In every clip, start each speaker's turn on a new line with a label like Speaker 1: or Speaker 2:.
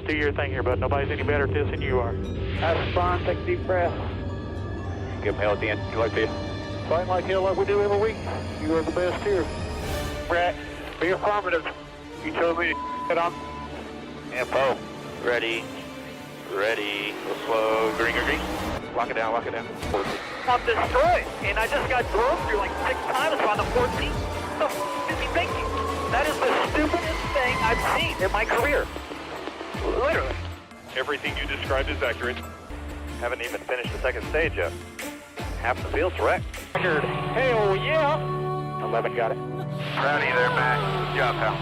Speaker 1: do your thing here, bud. Nobody's any better at this than you are.
Speaker 2: That's fine. Take a deep breath.
Speaker 3: Give him hell at the end. You like this?
Speaker 1: Fighting like hell like we do every week. You are the best here.
Speaker 2: Brett, be affirmative.
Speaker 1: You told me to get on.
Speaker 3: Info. Ready. Ready. Go slow. Green, green, green. Lock it down, lock it down. 14.
Speaker 2: I'm destroyed, and I just got drove through like 6 times on the 14th. What the f*** is he thinking? That is the stupidest thing I've seen in my career. Literally.
Speaker 3: Everything you described is accurate. Haven't even finished the second stage yet. Half the field's wrecked.
Speaker 1: Hell yeah!
Speaker 3: 11 got it. Rowdy there, Matt. Good job, pal.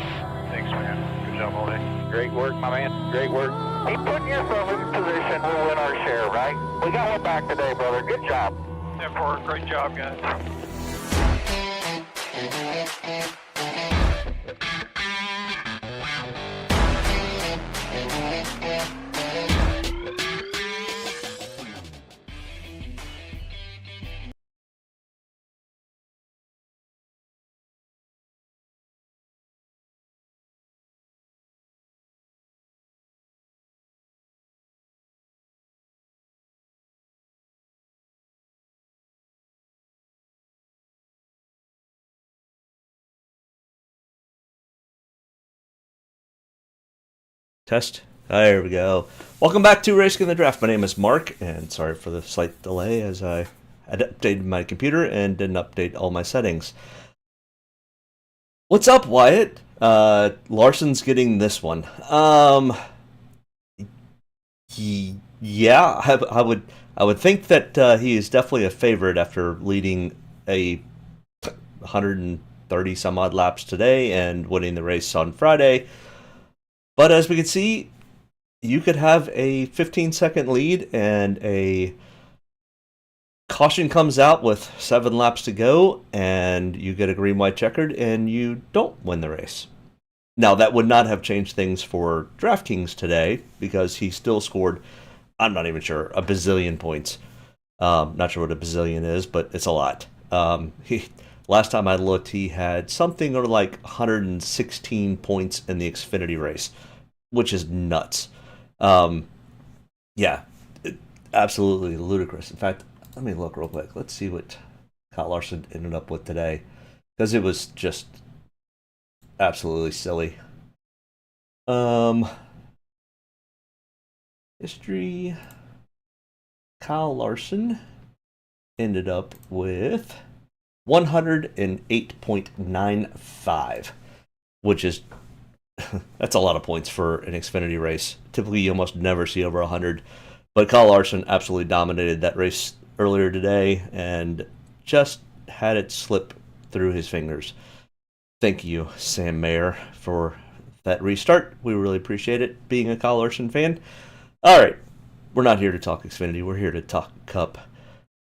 Speaker 3: Thanks, man. Good job all day. Great work, my man. Great work.
Speaker 2: Keep putting yourself in position, we'll win our share, right? We got one back today, brother. Good job.
Speaker 3: Therefore, great job, guys.
Speaker 4: Test. There we go. Welcome back to Racing in the Draft. My name is Mark, and sorry for the slight delay as I had updated my computer and didn't update all my settings. What's up, Wyatt? Larson's getting this one. Yeah, I would think that he is definitely a favorite after leading a 130 some odd laps today and winning the race on Friday. But as we can see, you could have a 15-second lead and a caution comes out with 7 laps to go and you get a green, white, checkered and you don't win the race. Now, that would not have changed things for Draftkings today because he still scored, I'm not even sure, a bazillion points. Not sure what a bazillion is, but it's a lot. Last time I looked, he had something like 116 points in the Xfinity race, which is nuts. Yeah, absolutely ludicrous. In fact, let me look real quick. Let's see what Kyle Larson ended up with today, because it was just absolutely silly. History. Kyle Larson ended up with 108.95, which is that's a lot of points for an Xfinity race. Typically, you almost never see over 100, but Kyle Larson absolutely dominated that race earlier today and just had it slip through his fingers. Thank you, Sam Mayer, for that restart. We really appreciate it, being a Kyle Larson fan. All right, we're not here to talk Xfinity. We're here to talk Cup.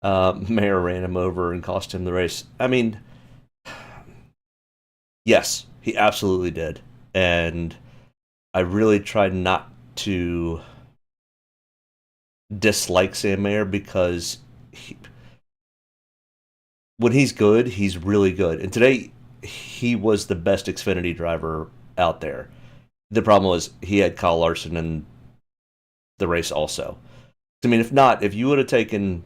Speaker 4: Mayer ran him over and cost him the race. I mean, yes, he absolutely did. And I really tried not to dislike Sam Mayer because when he's good, he's really good. And today, he was the best Xfinity driver out there. The problem was he had Kyle Larson in the race also. I mean, if you would have taken,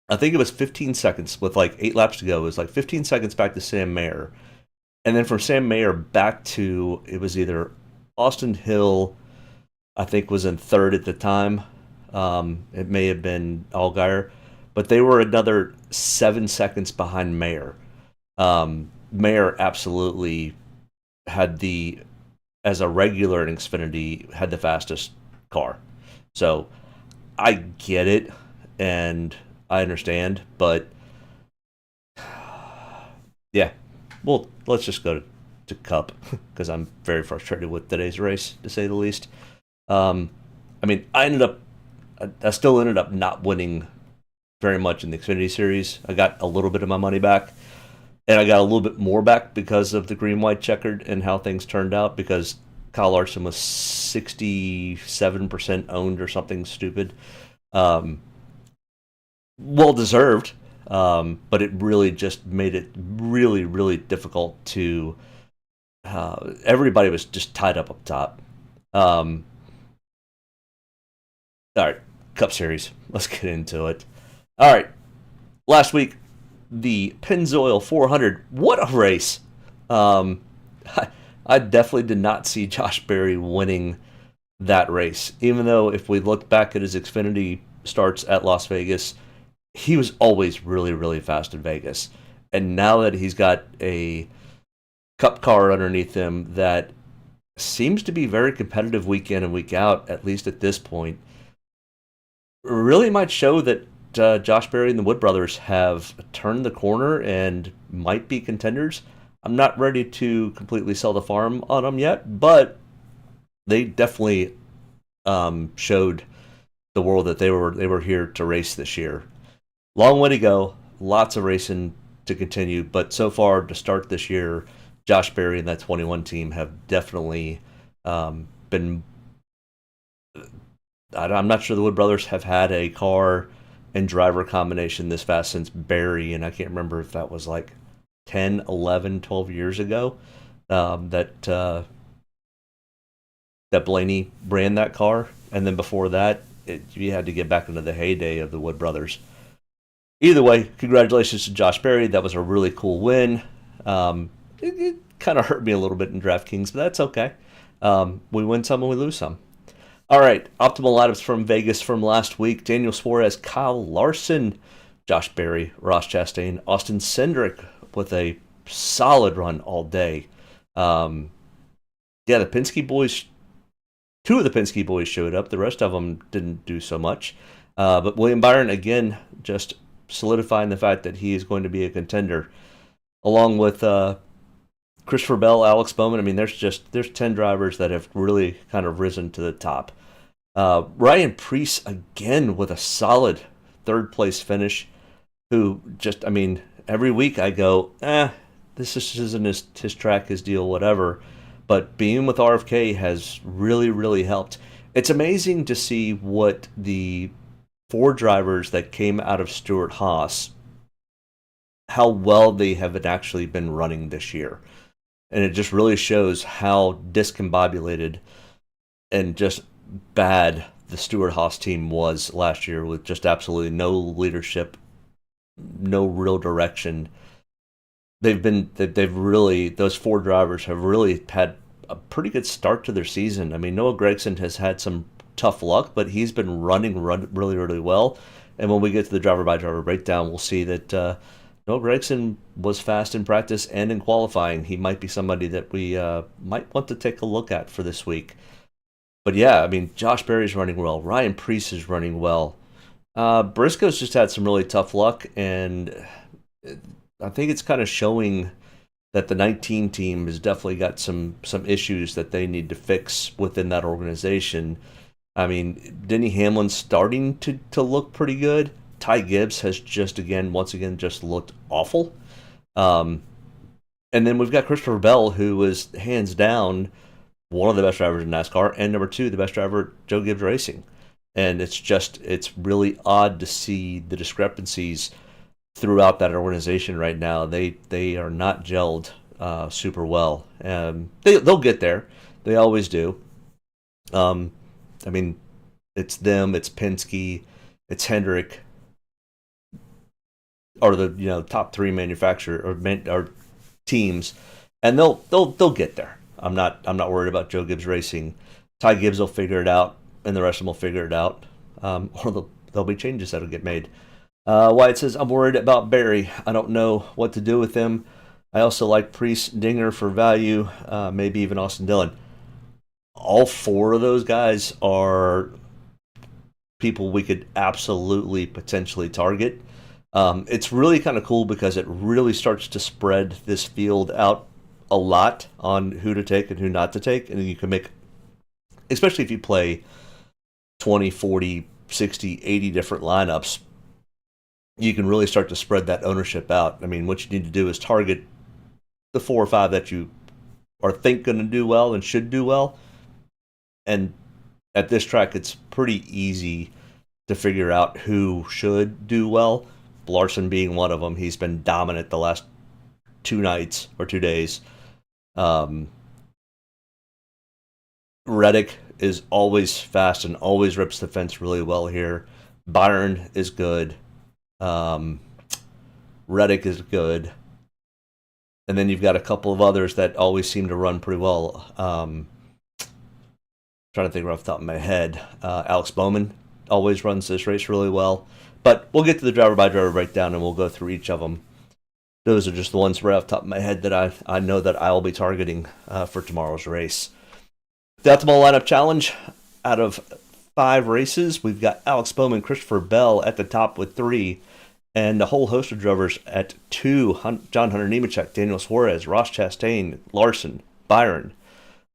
Speaker 4: I think it was 15 seconds with like 8 laps to go. It was like 15 seconds back to Sam Mayer. And then from Sam Mayer back to, it was either Austin Hill, I think was in third at the time. It may have been Allgaier. But they were another 7 seconds behind Mayer. Mayer absolutely had as a regular in Xfinity, had the fastest car. So I get it, and I understand, but yeah. Well, let's just go to Cup, because I'm very frustrated with today's race, to say the least. I mean, I still ended up not winning very much in the Xfinity Series. I got a little bit of my money back, and I got a little bit more back because of the green, white, checkered and how things turned out, because Kyle Larson was 67% owned or something stupid. Well deserved. But it really just made it really, really difficult to. Everybody was just tied up top. All right, Cup Series. Let's get into it. All right, last week, the Pennzoil 400. What a race! Um, I definitely did not see Josh Berry winning that race, even though if we look back at his Xfinity starts at Las Vegas, he was always really, really fast in Vegas. And now that he's got a Cup car underneath him that seems to be very competitive week in and week out, at least at this point, really might show that Josh Berry and the Wood Brothers have turned the corner and might be contenders. I'm not ready to completely sell the farm on them yet, but they definitely showed the world that they were here to race this year. Long way to go, lots of racing to continue, but so far to start this year, Josh Berry and that 21 team have definitely been. I'm not sure the Wood Brothers have had a car and driver combination this fast since Berry, and I can't remember if that was like 10, 11, 12 years ago that Blaney ran that car, and then before that, you had to get back into the heyday of the Wood Brothers. Either way, congratulations to Josh Berry. That was a really cool win. It kind of hurt me a little bit in Draftkings, but that's okay. We win some and we lose some. All right, optimal lineups from Vegas from last week. Daniel Suarez, Kyle Larson, Josh Berry, Ross Chastain, Austin Cindric with a solid run all day. The Penske boys, two of the Penske boys showed up. The rest of them didn't do so much. But William Byron, again, just solidifying the fact that he is going to be a contender. Along with Christopher Bell, Alex Bowman. I mean, there's 10 drivers that have really kind of risen to the top. Ryan Preece again with a solid third place finish. Who just, I mean, every week I go, this just isn't his track, his deal, whatever. But being with RFK has really, really helped. It's amazing to see what the 4 drivers that came out of Stewart-Haas, how well they have actually been running this year. And it just really shows how discombobulated and just bad the Stewart-Haas team was last year, with just absolutely no leadership, no real direction. They've really, those 4 drivers have really had a pretty good start to their season. I mean, Noah Gragson has had some tough luck, but he's been running really, really well. And when we get to the driver-by-driver breakdown, we'll see that Noah Gragson was fast in practice and in qualifying. He might be somebody that we might want to take a look at for this week. But yeah, I mean, Josh Berry's running well. Ryan Preece is running well. Briscoe's just had some really tough luck, and I think it's kind of showing that the 19 team has definitely got some issues that they need to fix within that organization. I mean, Denny Hamlin's starting to look pretty good. Ty Gibbs has once again just looked awful. And then we've got Christopher Bell, who was hands down one of the best drivers in NASCAR, and number 2, the best driver at Joe Gibbs Racing. And it's really odd to see the discrepancies throughout that organization right now. They are not gelled super well. They'll get there. They always do. I mean, it's them, it's Penske, it's Hendrick, or the top 3 manufacturer or teams, and they'll get there. I'm not worried about Joe Gibbs Racing. Ty Gibbs will figure it out, and the rest of them will figure it out. Or there'll be changes that'll get made. Wyatt says, I'm worried about Berry. I don't know what to do with him. I also like Preece, Dinger for value, maybe even Austin Dillon. All 4 of those guys are people we could absolutely potentially target. It's really kind of cool because it really starts to spread this field out a lot on who to take and who not to take. And then you can make, especially if you play 20, 40, 60, 80 different lineups, you can really start to spread that ownership out. I mean, what you need to do is target the 4 or 5 that you think going to do well and should do well. And at this track, it's pretty easy to figure out who should do well. Larson being one of them. He's been dominant the last 2 nights or 2 days. Reddick is always fast and always rips the fence really well here. Byron is good. Reddick is good. And then you've got a couple of others that always seem to run pretty well. Trying to think right off the top of my head. Alex Bowman always runs this race really well. But we'll get to the driver-by-driver breakdown, and we'll go through each of them. Those are just the ones right off the top of my head that I know that I'll be targeting for tomorrow's race. The Optimal Lineup Challenge, out of 5 races, we've got Alex Bowman, Christopher Bell at the top with 3, and a whole host of drivers at 2. John Hunter Nemechek, Daniel Suarez, Ross Chastain, Larson, Byron,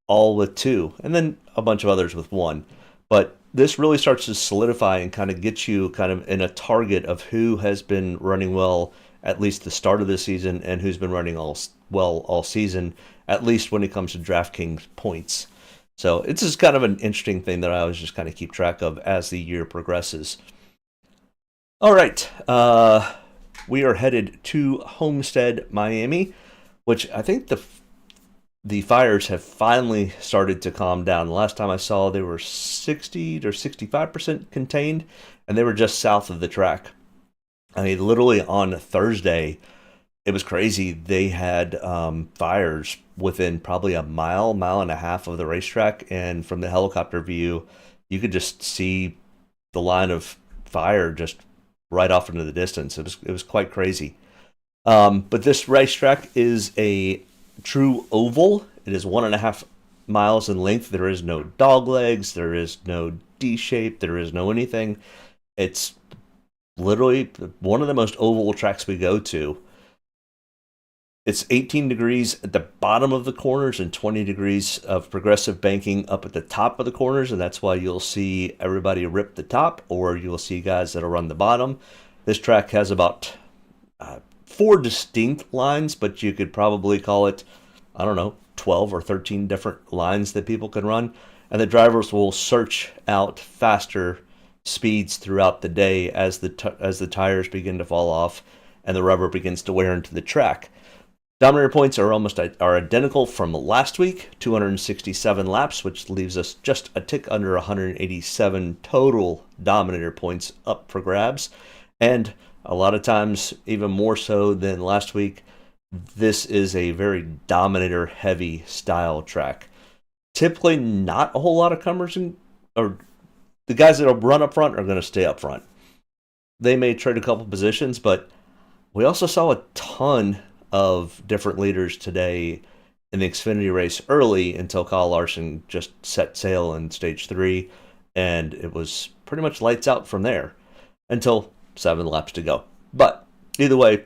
Speaker 4: all with 2. And then a bunch of others with 1. But this really starts to solidify and kind of get you kind of in a target of who has been running well at least the start of the season and who's been running all season, at least when it comes to Draftkings points. So it's just kind of an interesting thing that I always just kind of keep track of as the year progresses. All right, we are headed to Homestead, Miami, which I think the fires have finally started to calm down. The last time I saw, they were 60 or 65% contained, and they were just south of the track. I mean, literally on Thursday, it was crazy. They had fires within probably a mile and a half of the racetrack, and from the helicopter view, you could just see the line of fire just right off into the distance. It was quite crazy. But this racetrack is a true oval. It is 1.5 miles in length. There is no dog legs. There is no D shape. There is no anything. It's literally one of the most oval tracks we go to. It's 18 degrees at the bottom of the corners and 20 degrees of progressive banking up at the top of the corners, and that's why you'll see everybody rip the top, or you'll see guys that'll run the bottom. This track has about 4 distinct lines, but you could probably call it, 12 or 13 different lines that people can run, and the drivers will search out faster speeds throughout the day as the tires begin to fall off and the rubber begins to wear into the track. Dominator points are identical from last week, 267 laps, which leaves us just a tick under 187 total Dominator points up for grabs. And a lot of times, even more so than last week, this is a very Dominator-heavy style track. Typically not a whole lot of comers, or the guys that will run up front are going to stay up front. They may trade a couple positions, but we also saw a ton of different leaders today in the Xfinity race early until Kyle Larson just set sail in stage 3, and it was pretty much lights out from there until 7 laps to go. But either way,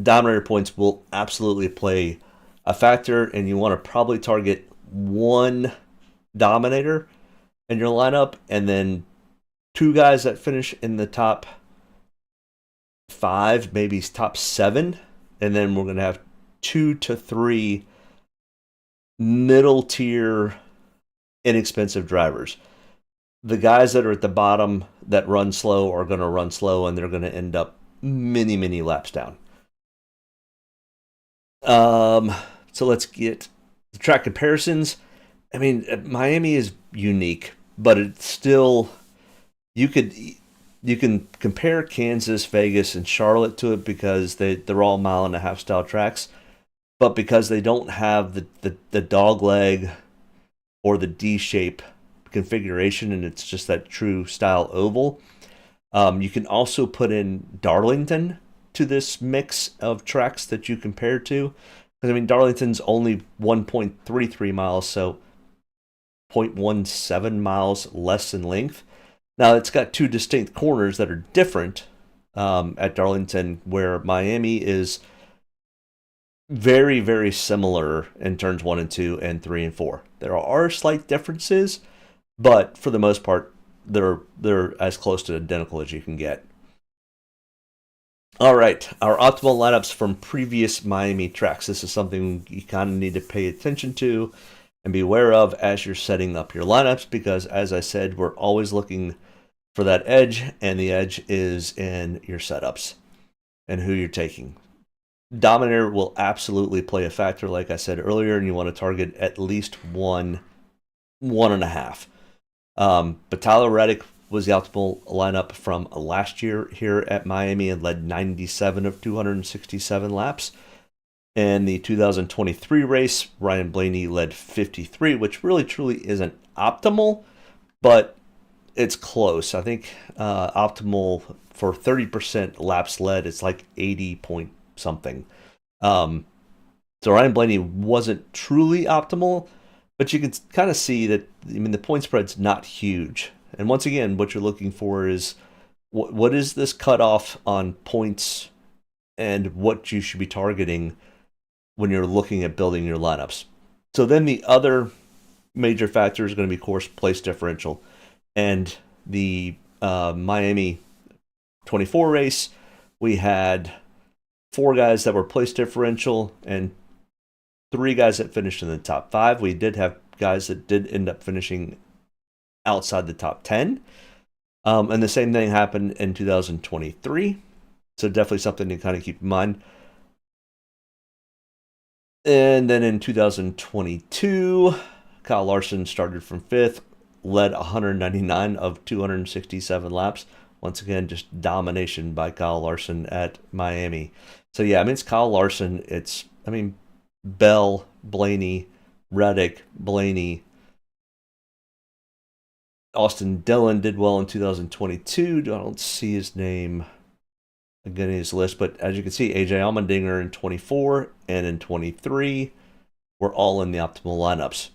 Speaker 4: Dominator points will absolutely play a factor, and you want to probably target 1 Dominator in your lineup, and then 2 guys that finish in the top 5, maybe top 7. And then we're going to have 2 to 3 middle tier inexpensive drivers. The guys that are at the bottom that run slow are going to run slow, and they're going to end up many laps down. So let's get the track comparisons. I mean, Miami is unique, but it's still, you can compare Kansas, Vegas, and Charlotte to it because they're all 1.5 mile style tracks, but because they don't have the dog leg or the D shape configuration, and it's just that true style oval. You can also put in Darlington to this mix of tracks that you compare to, because I mean Darlington's only 1.33 miles, so 0.17 miles less in length. Now, it's got 2 distinct corners that are different at Darlington, where Miami is very similar in turns 1 and 2 and 3 and 4. There are slight differences, but for the most part, they're as close to identical as you can get. All right, our optimal lineups from previous Miami tracks. This is something you kind of need to pay attention to and be aware of as you're setting up your lineups, because as I said, we're always looking for that edge, and the edge is in your setups and who you're taking. Dominator will absolutely play a factor, like I said earlier, and you want to target at least 1.5. But Tyler Reddick was the optimal lineup from last year here at Miami and led 97 of 267 laps. In the 2023 race, Ryan Blaney led 53, which really truly isn't optimal, but it's close. I think optimal for 30% laps led, it's like 80 point something. So Ryan Blaney wasn't truly optimal, but you can kind of see that, I mean, the point spread's not huge. And once again, what you're looking for is what is this cutoff on points and what you should be targeting when you're looking at building your lineups. So then the other major factor is going to be course place differential. And the Miami 24 race, we had 4 guys that were place differential and 3 guys that finished in the top 5. We did have guys that did end up finishing outside the top 10. And the same thing happened in 2023. So definitely something to kind of keep in mind. And then in 2022, Kyle Larson started from 5th, led 199 of 267 laps. Once again, just domination by Kyle Larson at Miami. So yeah, I mean, it's Kyle Larson. It's, I mean, Bell, Blaney, Reddick, Blaney. Austin Dillon did well in 2022. I don't see his name again in his list, but as you can see, AJ Allmendinger in 24 and in 23 were all in the optimal lineups.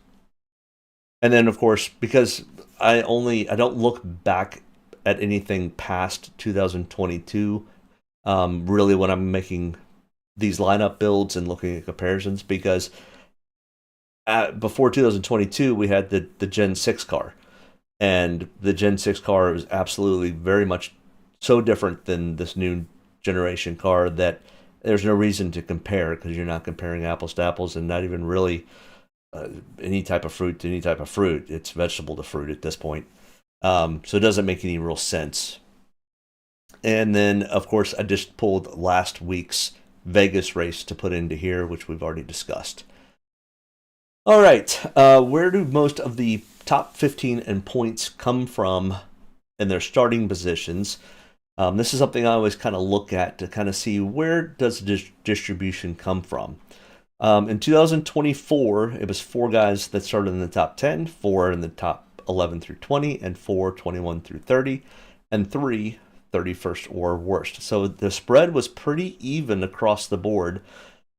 Speaker 4: And then, of course, because I don't look back at anything past 2022, really when I'm making these lineup builds and looking at comparisons, because before 2022, we had the Gen 6 car. And the Gen 6 car was absolutely very much so different than this new generation car that there's no reason to compare, because you're not comparing apples to apples and not even really any type of fruit to any type of fruit. It's vegetable to fruit at this point. So it doesn't make any real sense. And then, of course, I just pulled last week's Vegas race to put into here, which we've already discussed. All right, where do most of the top 15 in points come from in their starting positions? This is something I always kind of look at to kind of see where does the distribution come from. In 2024, it was 4 guys that started in the top 10, 4 in the top 11 through 20, and 4 21 through 30, and 3 31st or worst. So the spread was pretty even across the board,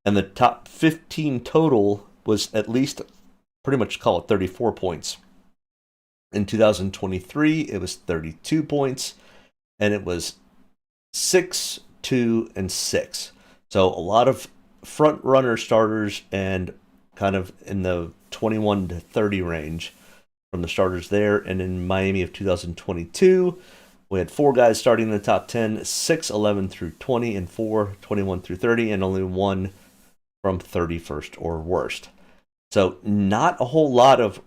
Speaker 4: and the top 15 total was at least pretty much call it 34 points. In 2023, it was 32 points, and it was 6, 2, and 6. So a lot of front runner starters and kind of in the 21 to 30 range from the starters there. And in Miami of 2022, we had 4 guys starting in the top 10, 6 11 through 20, and 4 21 through 30, and only 1 from 31st or worst. So not a whole lot of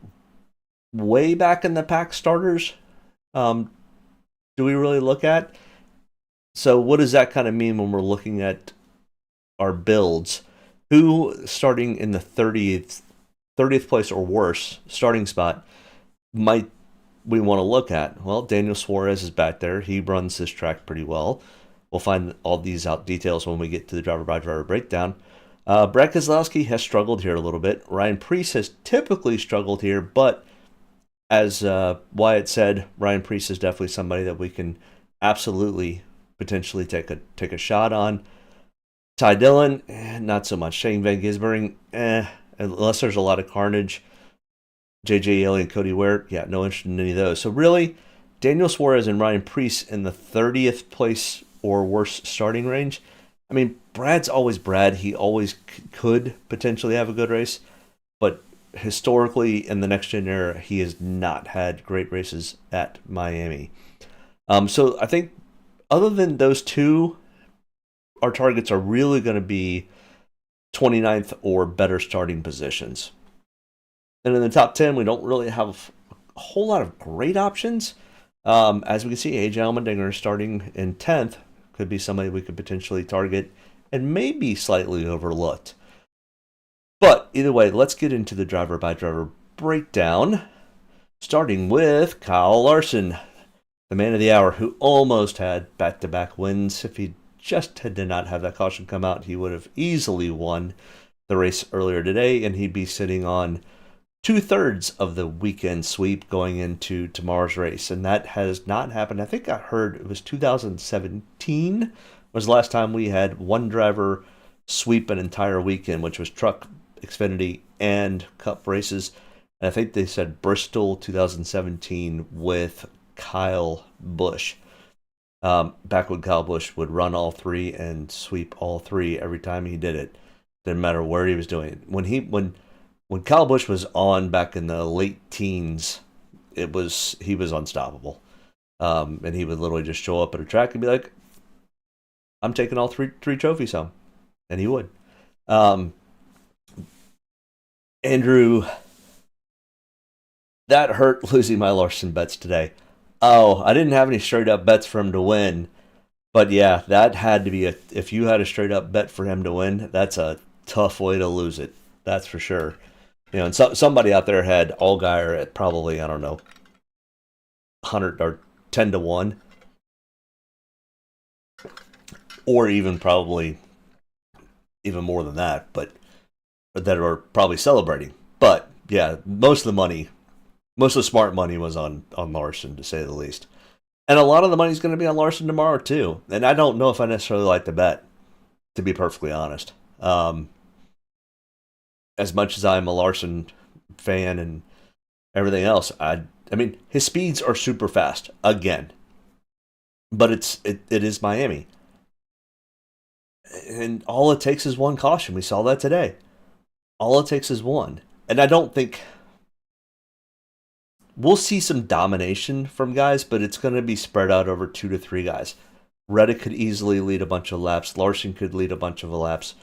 Speaker 4: way back in the pack starters do we really look at. So what does that kind of mean when we're looking at our builds? Who starting in the 30th place or worse starting spot might we want to look at? Well, Daniel Suarez is back there. He runs this track pretty well. We'll find all these out details when we get to the driver-by-driver breakdown. Brad Keselowski has struggled here a little bit. Ryan Preece has typically struggled here, but as Wyatt said, Ryan Preece is definitely somebody that we can absolutely potentially take a shot on. Ty Dillon, not so much. Shane Van Gisbergen, unless there's a lot of carnage. JJ Yeley and Cody Ware, yeah, no interest in any of those. So really, Daniel Suarez and Ryan Preece in the 30th place or worse starting range. I mean, Brad's always Brad. He always could potentially have a good race, but historically in the next gen era, he has not had great races at Miami. So I think other than those two, our targets are really going to be 29th or better starting positions. And in the top 10, we don't really have a whole lot of great options. As we can see, AJ Allmendinger starting in 10th could be somebody we could potentially target and maybe slightly overlooked. But either way, let's get into the driver-by-driver breakdown. Starting with Kyle Larson, the man of the hour, who almost had back-to-back wins. If he just did not have that caution come out, he would have easily won the race earlier today, and he'd be sitting on 2/3 of the weekend sweep going into tomorrow's race. And that has not happened. I think I heard it was 2017 was the last time we had one driver sweep an entire weekend, which was Truck, Xfinity, and Cup races. And I think they said Bristol 2017 with Kyle Busch. Back when Kyle Busch would run all three and sweep all three every time he did it. Didn't matter where he was doing it. When Kyle Busch was on back in the late teens, he was unstoppable. And he would literally just show up at a track and be like, I'm taking all three trophies home. And he would. Andrew, that hurt losing my Larson bets today. Oh, I didn't have any straight up bets for him to win. But yeah, that had to be if you had a straight up bet for him to win, that's a tough way to lose it. That's for sure. You know, and somebody out there had Allgaier at probably, I don't know, 100 or 10 to 1. Or even probably even more than that, but that are probably celebrating. But yeah, most of the smart money was on Larson, to say the least. And a lot of the money's going to be on Larson tomorrow too. And I don't know if I necessarily like the bet, to be perfectly honest. As much as I'm a Larson fan and everything else, I mean, his speeds are super fast again. But it is Miami. And all it takes is one caution. We saw that today. All it takes is one. And I don't think we'll see some domination from guys, but it's going to be spread out over 2 to 3 guys. Reddick could easily lead a bunch of laps. Larson could lead a bunch of laps.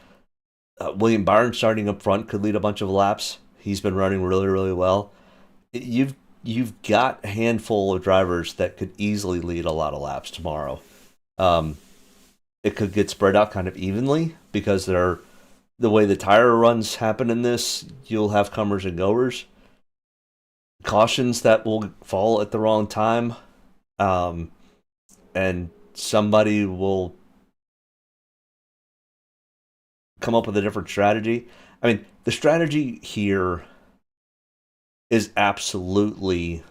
Speaker 4: William Byron starting up front could lead a bunch of laps. He's been running really, really well. You've got a handful of drivers that could easily lead a lot of laps tomorrow. It could get spread out kind of evenly because the way the tire runs happen in this, you'll have comers and goers. Cautions that will fall at the wrong time. And somebody will come up with a different strategy. I mean, the strategy here is absolutely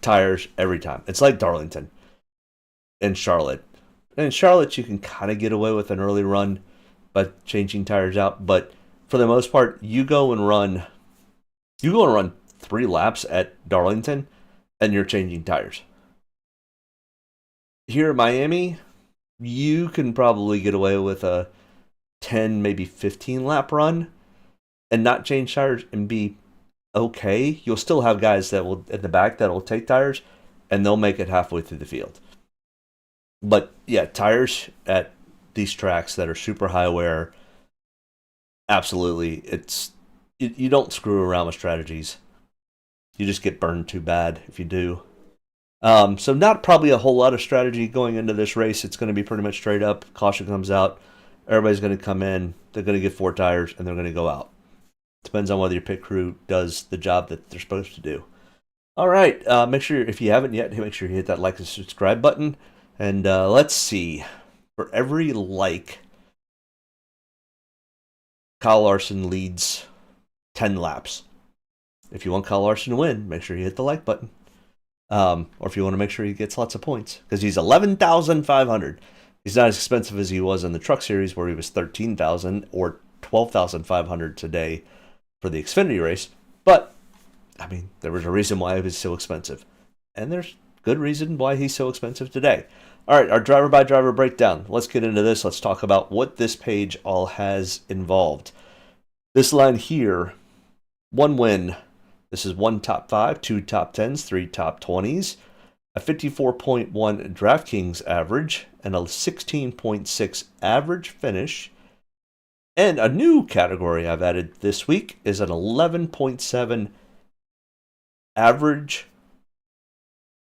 Speaker 4: tires every time. It's like Darlington and Charlotte. And in Charlotte, you can kind of get away with an early run by changing tires out. But for the most part, you go and run 3 laps at Darlington, and you're changing tires. Here at Miami, you can probably get away with a 10, maybe 15 lap run and not change tires and be okay. You'll still have guys that will at the back that will take tires, and they'll make it halfway through the field. But yeah, tires at these tracks that are super high wear, absolutely, you don't screw around with strategies. You just get burned too bad if you do. So not probably a whole lot of strategy going into this race. It's going to be pretty much straight up. Caution comes out. Everybody's going to come in. They're going to get 4 tires, and they're going to go out. Depends on whether your pit crew does the job that they're supposed to do. All right. Make sure, if you haven't yet, make sure you hit that like and subscribe button. And let's see. For every like, Kyle Larson leads 10 laps. If you want Kyle Larson to win, make sure you hit the like button. Or if you want to make sure he gets lots of points. Because he's 11,500. He's not as expensive as he was in the Truck Series, where he was 13,000 or 12,500 today for the Xfinity race. But, I mean, there was a reason why he was so expensive. And there's good reason why he's so expensive today. All right, our driver-by-driver breakdown. Let's get into this. Let's talk about what this page all has involved. This line here, 1 win. This is 1 top 5, 2 top 10s, 3 top 20s, a 54.1 Draftkings average, and a 16.6 average finish. And a new category I've added this week is an 11.7 average,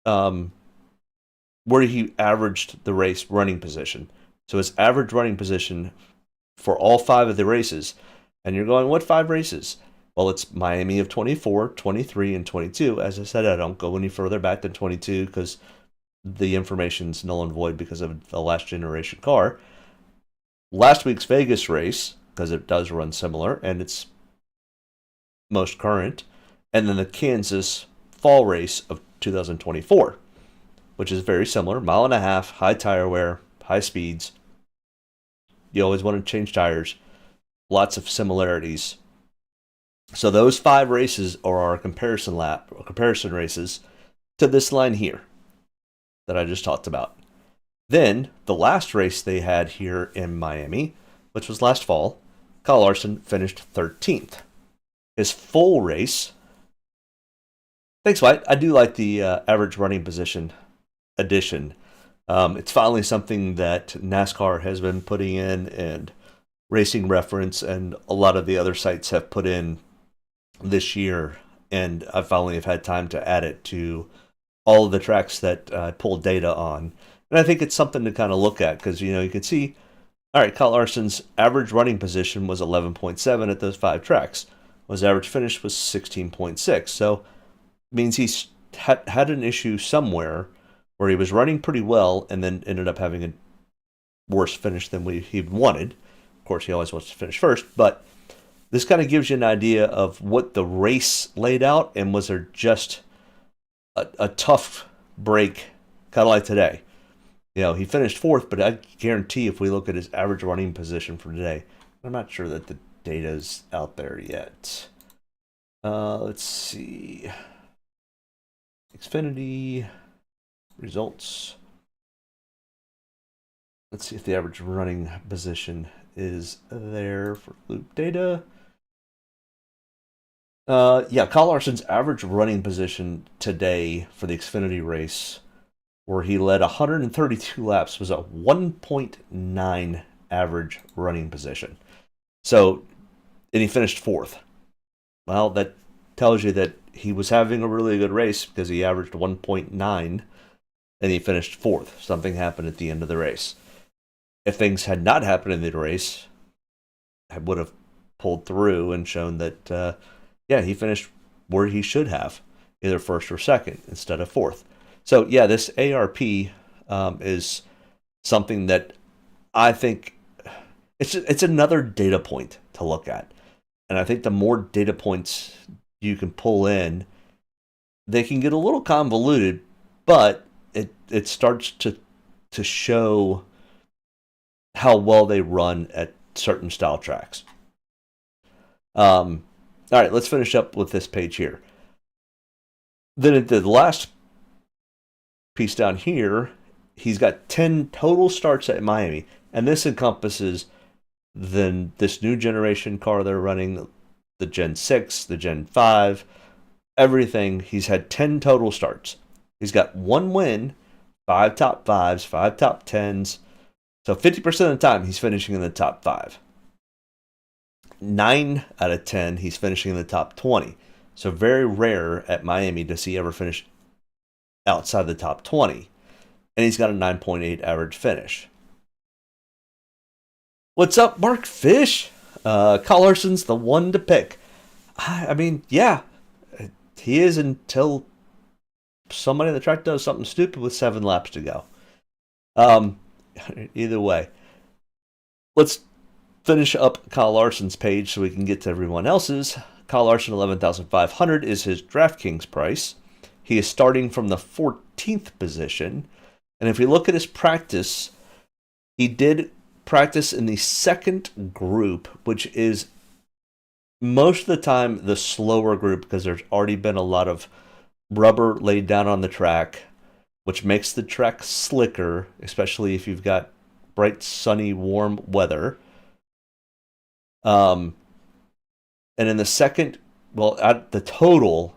Speaker 4: where he averaged the race running position. So his average running position for all 5 of the races. And you're going, what 5 races? Well, it's Miami of 24, 23, and 22. As I said, I don't go any further back than 22 because the information's null and void because of the last generation car. Last week's Vegas race, because it does run similar, and it's most current. And then the Kansas fall race of 2024, which is very similar. 1.5 miles, high tire wear, high speeds. You always want to change tires. Lots of similarities. So those 5 races are our comparison races to this line here that I just talked about. Then the last race they had here in Miami, which was last fall, Kyle Larson finished 13th. His full race. Thanks, White. I do like the average running position addition. It's finally something that NASCAR has been putting in, and Racing Reference and a lot of the other sites have put in this year, and I finally have had time to add it to all of the tracks that I pulled data on. And I think it's something to kind of look at because, you can see, all right, Kyle Larson's average running position was 11.7 at those 5 tracks. His average finish was 16.6. So it means he's had an issue somewhere where he was running pretty well and then ended up having a worse finish than he wanted. Of course, he always wants to finish first, but this kind of gives you an idea of what the race laid out, and was there just a tough break, kind of like today. He finished 4th, but I guarantee if we look at his average running position for today, I'm not sure that the data's out there yet. Let's see. Xfinity results. Let's see if the average running position is there for loop data. Kyle Larson's average running position today for the Xfinity race, where he led 132 laps, was a 1.9 average running position. So, and he finished 4th. Well, that tells you that he was having a really good race because he averaged 1.9 and he finished 4th. Something happened at the end of the race. If things had not happened in the race, I would have pulled through and shown that, he finished where he should have, either 1st or 2nd instead of 4th. So, this ARP is something that I think it's another data point to look at. And I think the more data points you can pull in, they can get a little convoluted, but it starts to show how well they run at certain style tracks. All right, let's finish up with this page here. Then at the last piece down here, he's got 10 total starts at Miami, and this encompasses this new generation car they're running, the Gen 6, the Gen 5, everything. He's had 10 total starts. He's got 1 win, 5 top 5s, 5 top 10s. So 50% of the time, he's finishing in the top 5. 9 out of 10, he's finishing in the top 20. So very rare at Miami to see ever finish outside the top 20. And he's got a 9.8 average finish. What's up, Mark Fish? Kyle Larson's the one to pick. I mean, he is until somebody on the track does something stupid with 7 laps to go. Either way, let's finish up Kyle Larson's page so we can get to everyone else's. Kyle Larson, 11,500 is his DraftKings price. He is starting from the 14th position. And if we look at his practice, he did practice in the 2nd group, which is most of the time the slower group because there's already been a lot of rubber laid down on the track, which makes the track slicker, especially if you've got bright, sunny, warm weather. And in the second, at the total,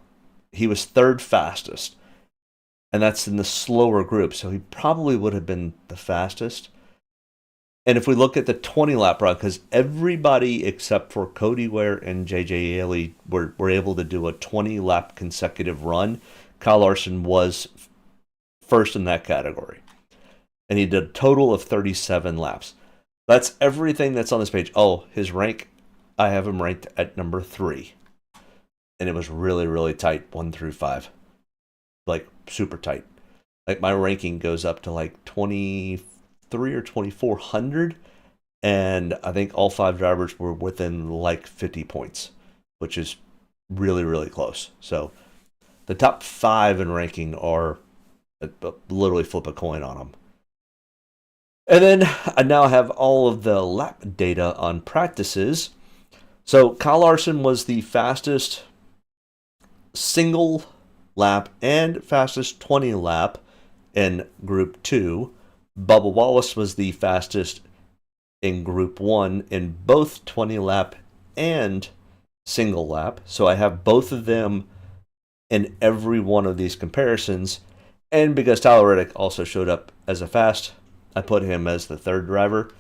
Speaker 4: he was 3rd fastest. And that's in the slower group, so he probably would have been the fastest. And if we look at the 20-lap run, because everybody except for Cody Ware and J.J. Haley were able to do a 20-lap consecutive run, Kyle Larson was first in that category. And he did a total of 37 laps. That's everything that's on this page. Oh, his rank, I have him ranked at number 3. and it was really, really tight, 1 through 5, like super tight. Like my ranking goes up to like 23 or 2400, and I think all 5 drivers were within like 50 points, which is really, really close. So the top 5 in ranking are literally flip a coin on them. And then I now have all of the lap data on practices. So Kyle Larson was the fastest single lap and fastest 20 lap in Group 2. Bubba Wallace was the fastest in Group 1 in both 20 lap and single lap. So I have both of them in every one of these comparisons. And because Tyler Reddick also showed up as a fast, I put him as the 3rd driver.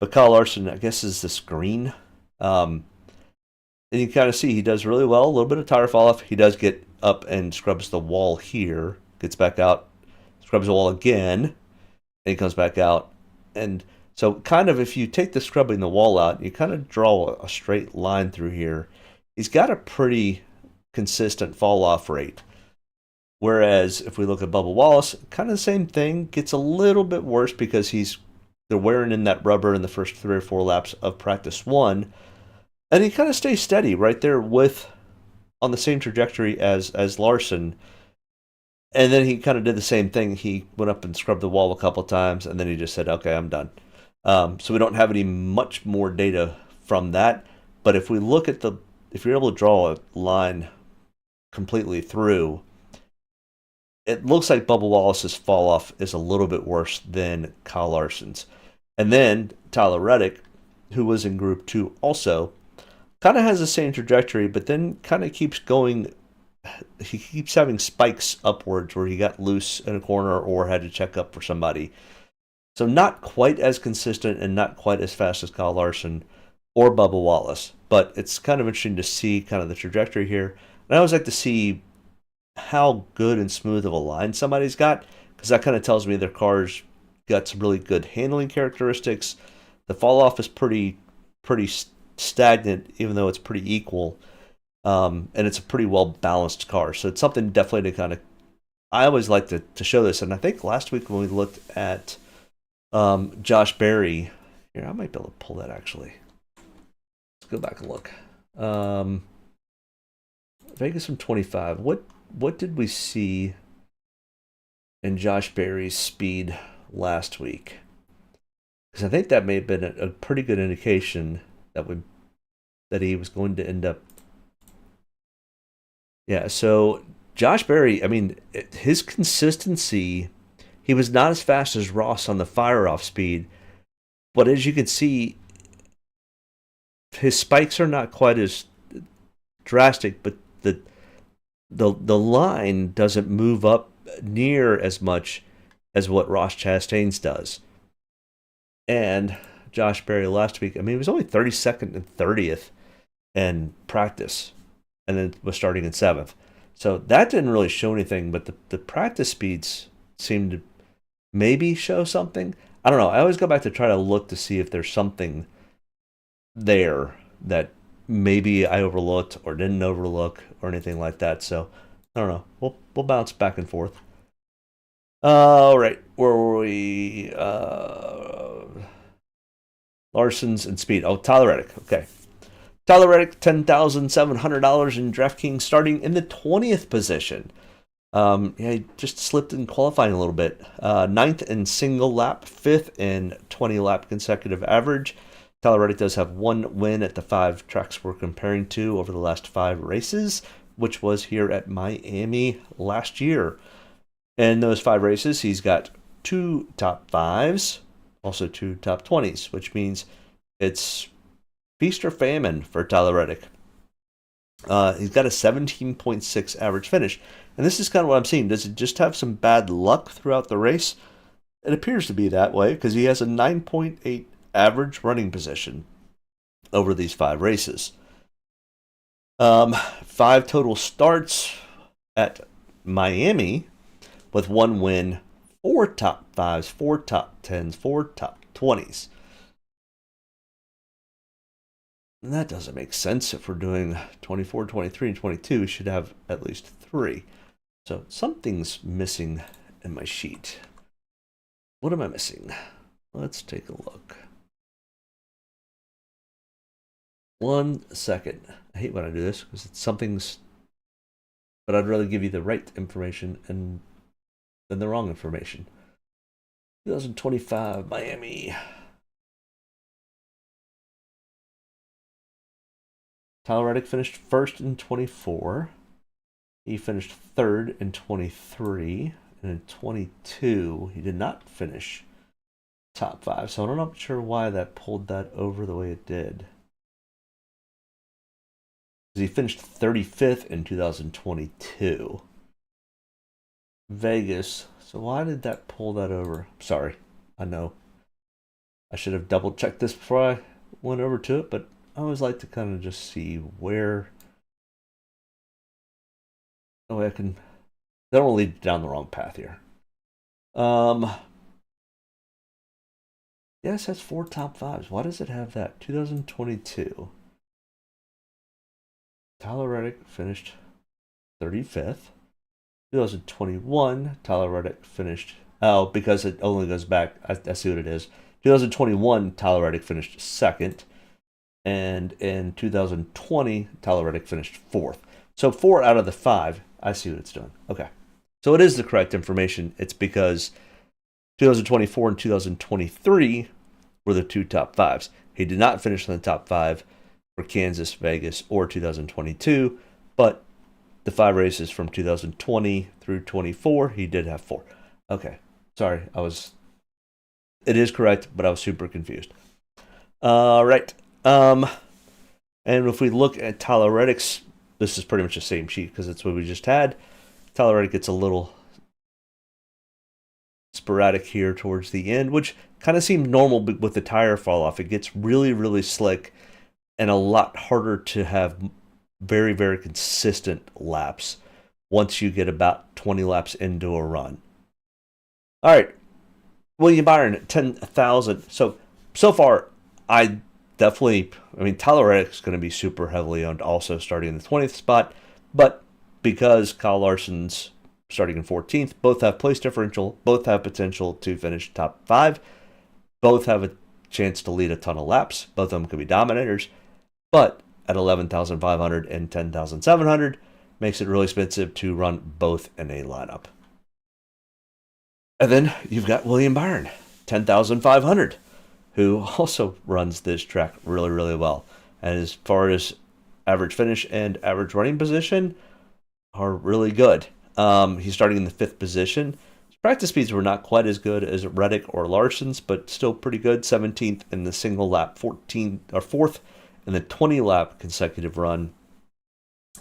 Speaker 4: But Kyle Larson, I guess, is the screen. And you kind of see he does really well. A little bit of tire fall off. He does get up and scrubs the wall here. Gets back out, scrubs the wall again, and he comes back out. And so kind of if you take the scrubbing the wall out, you kind of draw a straight line through here. He's got a pretty consistent fall off rate. Whereas if we look at Bubba Wallace, kind of the same thing. Gets a little bit worse because they're wearing in that rubber in the first 3 or 4 laps of practice 1. And he kind of stays steady right there on the same trajectory as Larson. And then he kind of did the same thing. He went up and scrubbed the wall a couple times, and then he just said, okay, I'm done. So we don't have any much more data from that. But if we look at if you're able to draw a line completely through, it looks like Bubba Wallace's fall off is a little bit worse than Kyle Larson's. And then Tyler Reddick, who was in Group 2 also, kind of has the same trajectory, but then kind of keeps going. He keeps having spikes upwards where he got loose in a corner or had to check up for somebody. So not quite as consistent and not quite as fast as Kyle Larson or Bubba Wallace. But it's kind of interesting to see kind of the trajectory here. And I always like to see how good and smooth of a line somebody's got, because that kind of tells me their car's got some really good handling characteristics. The fall off is pretty stagnant, even though it's pretty equal, and it's a pretty well balanced car. So it's something definitely to kind of. I always like to show this, and I think last week when we looked at Josh Berry, here I might be able to pull that actually. Let's go back and look. Vegas from 25. What did we see in Josh Berry's speed last week? Because I think that may have been a pretty good indication that he was going to end up. Yeah, so Josh Berry, I mean, his consistency, he was not as fast as Ross on the fire-off speed, but as you can see, his spikes are not quite as drastic, but the line doesn't move up near as much as what Ross Chastain's does. And Josh Berry last week, I mean, he was only 32nd and 30th in practice, and then was starting in 7th. So that didn't really show anything, but the practice speeds seemed to maybe show something. I don't know. I always go back to try to look to see if there's something there that maybe I overlooked or didn't overlook or anything like that. So I don't know. We'll bounce back and forth. All right, where were we? Larson's and speed. Oh, Tyler Reddick. Okay. Tyler Reddick, $10,700 in Draftkings, starting in the 20th position. He just slipped in qualifying a little bit. 9th in single lap, 5th in 20 lap consecutive average. Tyler Reddick does have 1 win at the 5 tracks we're comparing to over the last 5 races, which was here at Miami last year. In those 5 races, he's got 2 top 5s, also 2 top 20s, which means it's feast or famine for Tyler Reddick. He's got a 17.6 average finish. And this is kind of what I'm seeing. Does it just have some bad luck throughout the race? It appears to be that way because he has a 9.8 average running position over these 5 races. 5 total starts at Miami with 1 win, 4 top 5s, 4 top 10s, 4 top 20s. And that doesn't make sense. If we're doing 24, 23, and 22, we should have at least 3. So something's missing in my sheet. What am I missing? Let's take a look. 1 second. I hate when I do this because it's something's... But I'd rather give you the right information than the wrong information. 2025 Miami. Tyler Reddick finished first in 24. He finished third in 23. And in 22, he did not finish top 5. So I'm not sure why that pulled that over the way it did. He finished 35th in 2022. Vegas. So why did that pull that over? Sorry. I know. I should have double checked this before I went over to it, but I always like to kind of just see where... Oh, I can... That will lead down the wrong path here. Yes, that's 4 top 5s. Why does it have that? 2022. Tyler Reddick finished 35th. 2021, Tyler Reddick finished... Oh, because it only goes back... I see what it is. 2021, Tyler Reddick finished 2nd. And in 2020, Tyler Reddick finished 4th. So 4 out of the 5. I see what it's doing. Okay. So it is the correct information. It's because 2024 and 2023 were the 2 top 5s. He did not finish in the top 5 for Kansas, Vegas, or 2022, but the 5 races from 2020 through 24, he did have 4. Okay, sorry, it is correct, but I was super confused. Right, and if we look at Tyler Reddick's, this is pretty much the same sheet because it's what we just had. Tyler Reddick gets a little sporadic here towards the end, which kind of seemed normal with the tire fall off. It gets really, really slick and a lot harder to have very, very consistent laps once you get about 20 laps into a run. All right, William Byron at 10,000. So far, Tyler Reddick's going to be super heavily owned also starting in the 20th spot, but because Kyle Larson's starting in 14th, both have place differential, both have potential to finish top 5, both have a chance to lead a ton of laps, both of them could be dominators, but at 11,500 and 10,700 makes it really expensive to run both in a lineup. And then you've got William Byron, 10,500, who also runs this track really, really well. And as far as average finish and average running position are really good. He's starting in the 5th position. His practice speeds were not quite as good as Reddick or Larson's, but still pretty good. 17th in the single lap, 4th in the 20-lap consecutive run.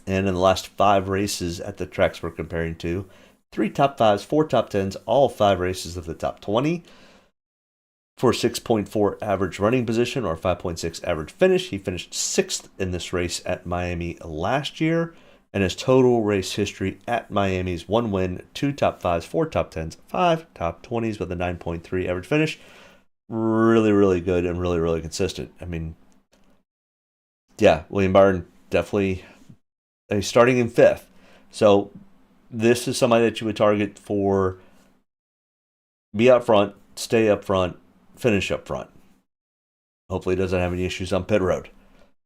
Speaker 4: And in the last 5 races at the tracks we're comparing to, 3 top 5s, 4 top 10s, all 5 races of the top 20. For 6.4 average running position or 5.6 average finish, he finished 6th in this race at Miami last year. And his total race history at Miami is 1 win, 2 top 5s, 4 top 10s, 5 top 20s with a 9.3 average finish. Really, really good and really, really consistent. I mean, yeah, William Byron definitely starting in 5th. So this is somebody that you would target for be up front, stay up front, finish up front. Hopefully he doesn't have any issues on pit road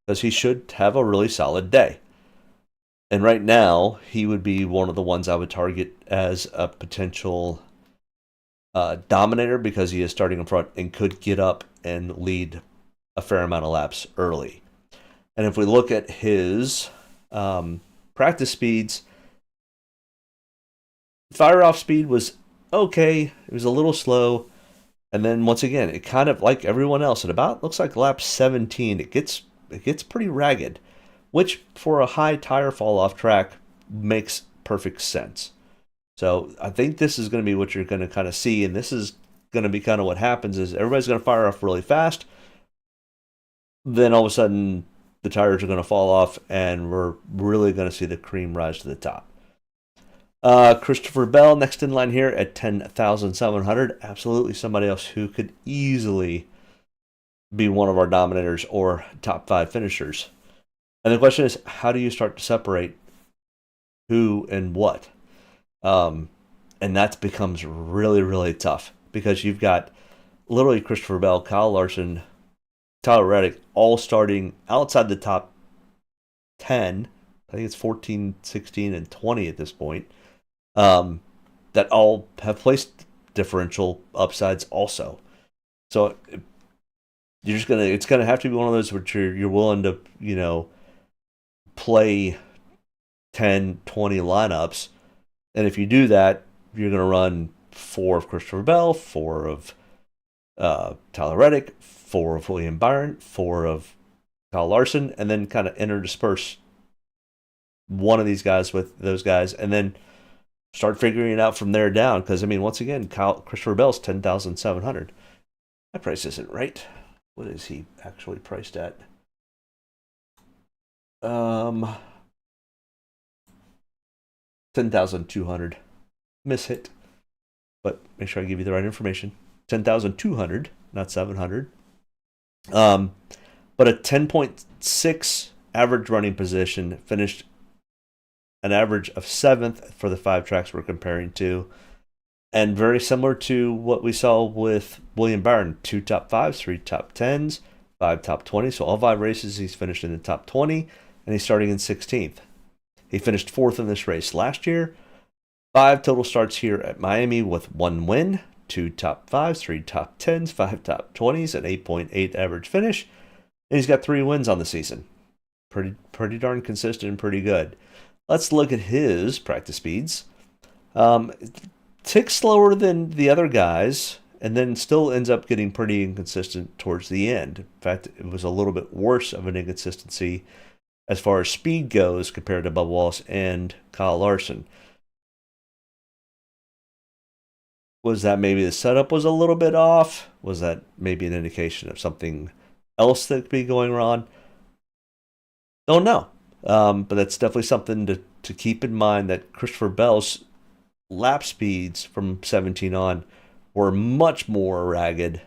Speaker 4: because he should have a really solid day. And right now, he would be one of the ones I would target as a potential dominator because he is starting in front and could get up and lead a fair amount of laps early. And if we look at his practice speeds, fire-off speed was okay. It was a little slow. And then once again, it kind of like everyone else, at about looks like lap 17, it gets pretty ragged, which for a high tire fall-off track makes perfect sense. So I think this is going to be what you're going to kind of see, and this is going to be kind of what happens is everybody's going to fire off really fast. Then all of a sudden, the tires are going to fall off, and we're really going to see the cream rise to the top. Christopher Bell, next in line here at 10,700. Absolutely somebody else who could easily be one of our dominators or top 5 finishers. And the question is, how do you start to separate who and what? And that becomes really, really tough because you've got literally Christopher Bell, Kyle Larson, Tyler Reddick all starting outside the top 10. I think it's 14, 16, and 20 at this point. That all have placed differential upsides also. So it's gonna have to be one of those which you're willing to, play 10, 20 lineups. And if you do that, you're going to run 4 of Christopher Bell, 4 of Tyler Reddick, 4 of William Byron, 4 of Kyle Larson, and then kind of interdisperse one of these guys with those guys, and then start figuring it out from there down. Because, once again, Christopher Bell's 10,700. That price isn't right. What is he actually priced at? 10,200. Miss hit. But make sure I give you the right information. 10,200, not 700. But a 10.6 average running position, finished an average of 7th for the 5 tracks we're comparing to. And very similar to what we saw with William Byron. 2 top 5s, 3 top 10s, 5 top 20s. So all 5 races he's finished in the top 20, and he's starting in 16th. He finished 4th in this race last year. 5 total starts here at Miami with 1 win, 2 top 5s, 3 top 10s, 5 top 20s, an 8.8 average finish. And he's got 3 wins on the season. Pretty darn consistent and pretty good. Let's look at his practice speeds. Ticks slower than the other guys, and then still ends up getting pretty inconsistent towards the end. In fact, it was a little bit worse of an inconsistency as far as speed goes compared to Bubba Wallace and Kyle Larson. Was that maybe the setup was a little bit off? Was that maybe an indication of something else that could be going wrong? Don't know. But that's definitely something to keep in mind, that Christopher Bell's lap speeds from 17 on were much more ragged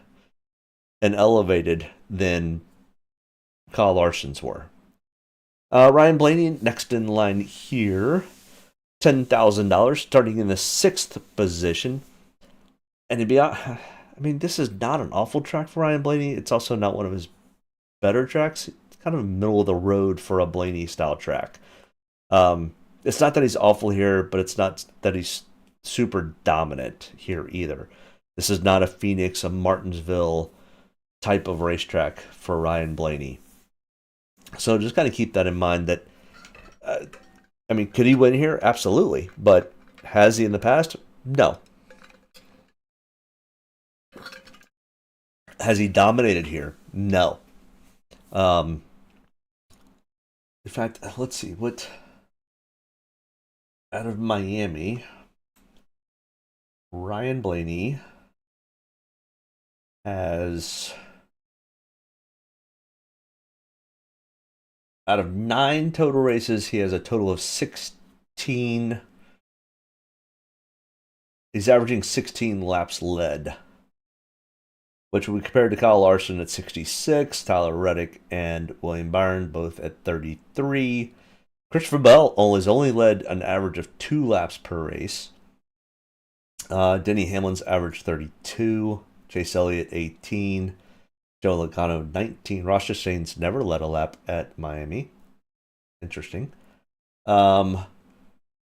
Speaker 4: and elevated than Kyle Larson's were. Ryan Blaney next in line here, $10,000, starting in the 6th position. And to be honest, this is not an awful track for Ryan Blaney. It's also not one of his better tracks. It's kind of middle of the road for a Blaney style track. It's not that he's awful here, but it's not that he's super dominant here either. This is not a Phoenix, a Martinsville type of racetrack for Ryan Blaney. So just kind of keep that in mind that, could he win here? Absolutely. But has he in the past? No. Has he dominated here? No. In fact, let's see. What out of Miami, Ryan Blaney has, out of 9 total races, he has a total of 16. He's averaging 16 laps led, which we compared to Kyle Larson at 66, Tyler Reddick and William Byron both at 33. Christopher Bell has only led an average of 2 laps per race. Denny Hamlin's averaged 32, Chase Elliott 18, Joe Logano 19. Ross Chastain's never led a lap at Miami. Interesting. And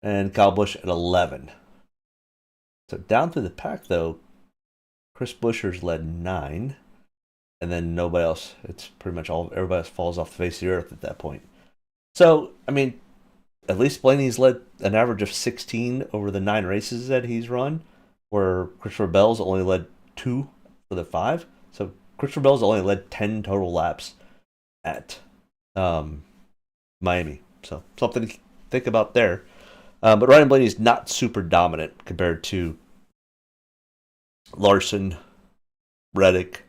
Speaker 4: Kyle Busch at 11. So down through the pack, though, Chris Buescher's led 9, and then nobody else. It's pretty much everybody else falls off the face of the earth at that point. So, at least Blaney's led an average of 16 over the 9 races that he's run, where Christopher Bell's only led 2 for the 5. So Christopher Bell's only led 10 total laps at Miami. So something to think about there. But Ryan Blaney's not super dominant compared to Larson, Reddick,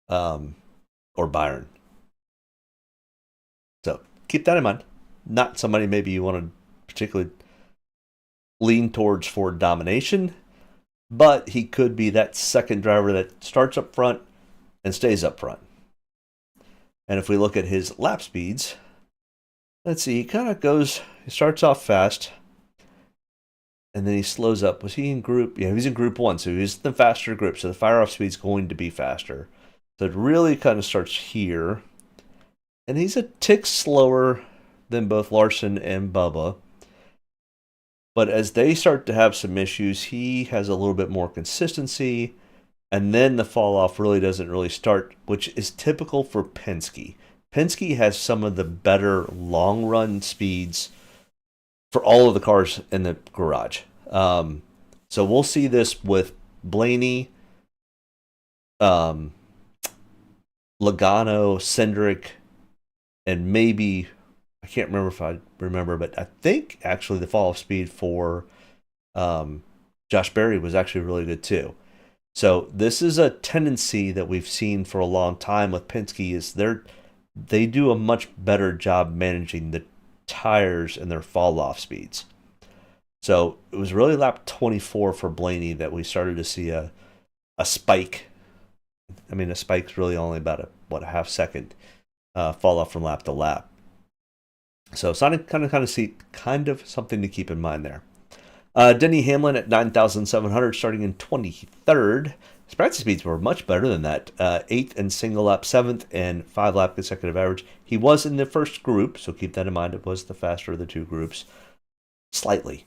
Speaker 4: or Byron. So keep that in mind. Not somebody maybe you want to particularly lean towards for domination, but he could be that second driver that starts up front and stays up front. And if we look at his lap speeds, let's see, he starts off fast, and then he slows up. Was he in group? Yeah, he's in group 1, so he's the faster group, so the fire-off speed's going to be faster. So it really kind of starts here. And he's a tick slower than both Larson and Bubba. But as they start to have some issues, he has a little bit more consistency. And then the fall off really doesn't really start, which is typical for Penske. Penske has some of the better long run speeds for all of the cars in the garage. So we'll see this with Blaney, Logano, Cindric, and maybe, I can't remember if I remember, but I think actually the fall off speed for Josh Berry was actually really good too. So this is a tendency that we've seen for a long time with Penske, is they do a much better job managing the tires and their fall off speeds. So it was really lap 24 for Blaney that we started to see a spike. I mean, a spike's really only about a half second fall off from lap to lap. So kind of something to keep in mind there. Denny Hamlin at 9,700, starting in 23rd. His practice speeds were much better than that. 8th in single lap, 7th in 5-lap consecutive average. He was in the first group, so keep that in mind. It was the faster of the two groups, slightly.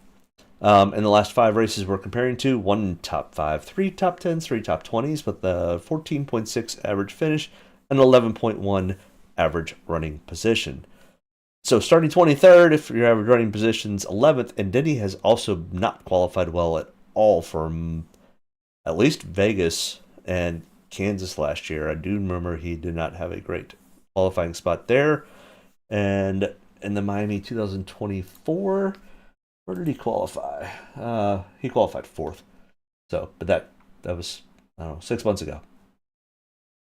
Speaker 4: In the last 5 races we're comparing to, 1 top 5, 3 top 10s, 3 top 20s, with a 14.6 average finish and 11.1 average running position. So starting 23rd, if your average running position's 11th, and Denny has also not qualified well at all from at least Vegas and Kansas last year. I do remember he did not have a great qualifying spot there. And in the Miami 2024, where did he qualify? He qualified 4th. So, but that was, I don't know, 6 months ago.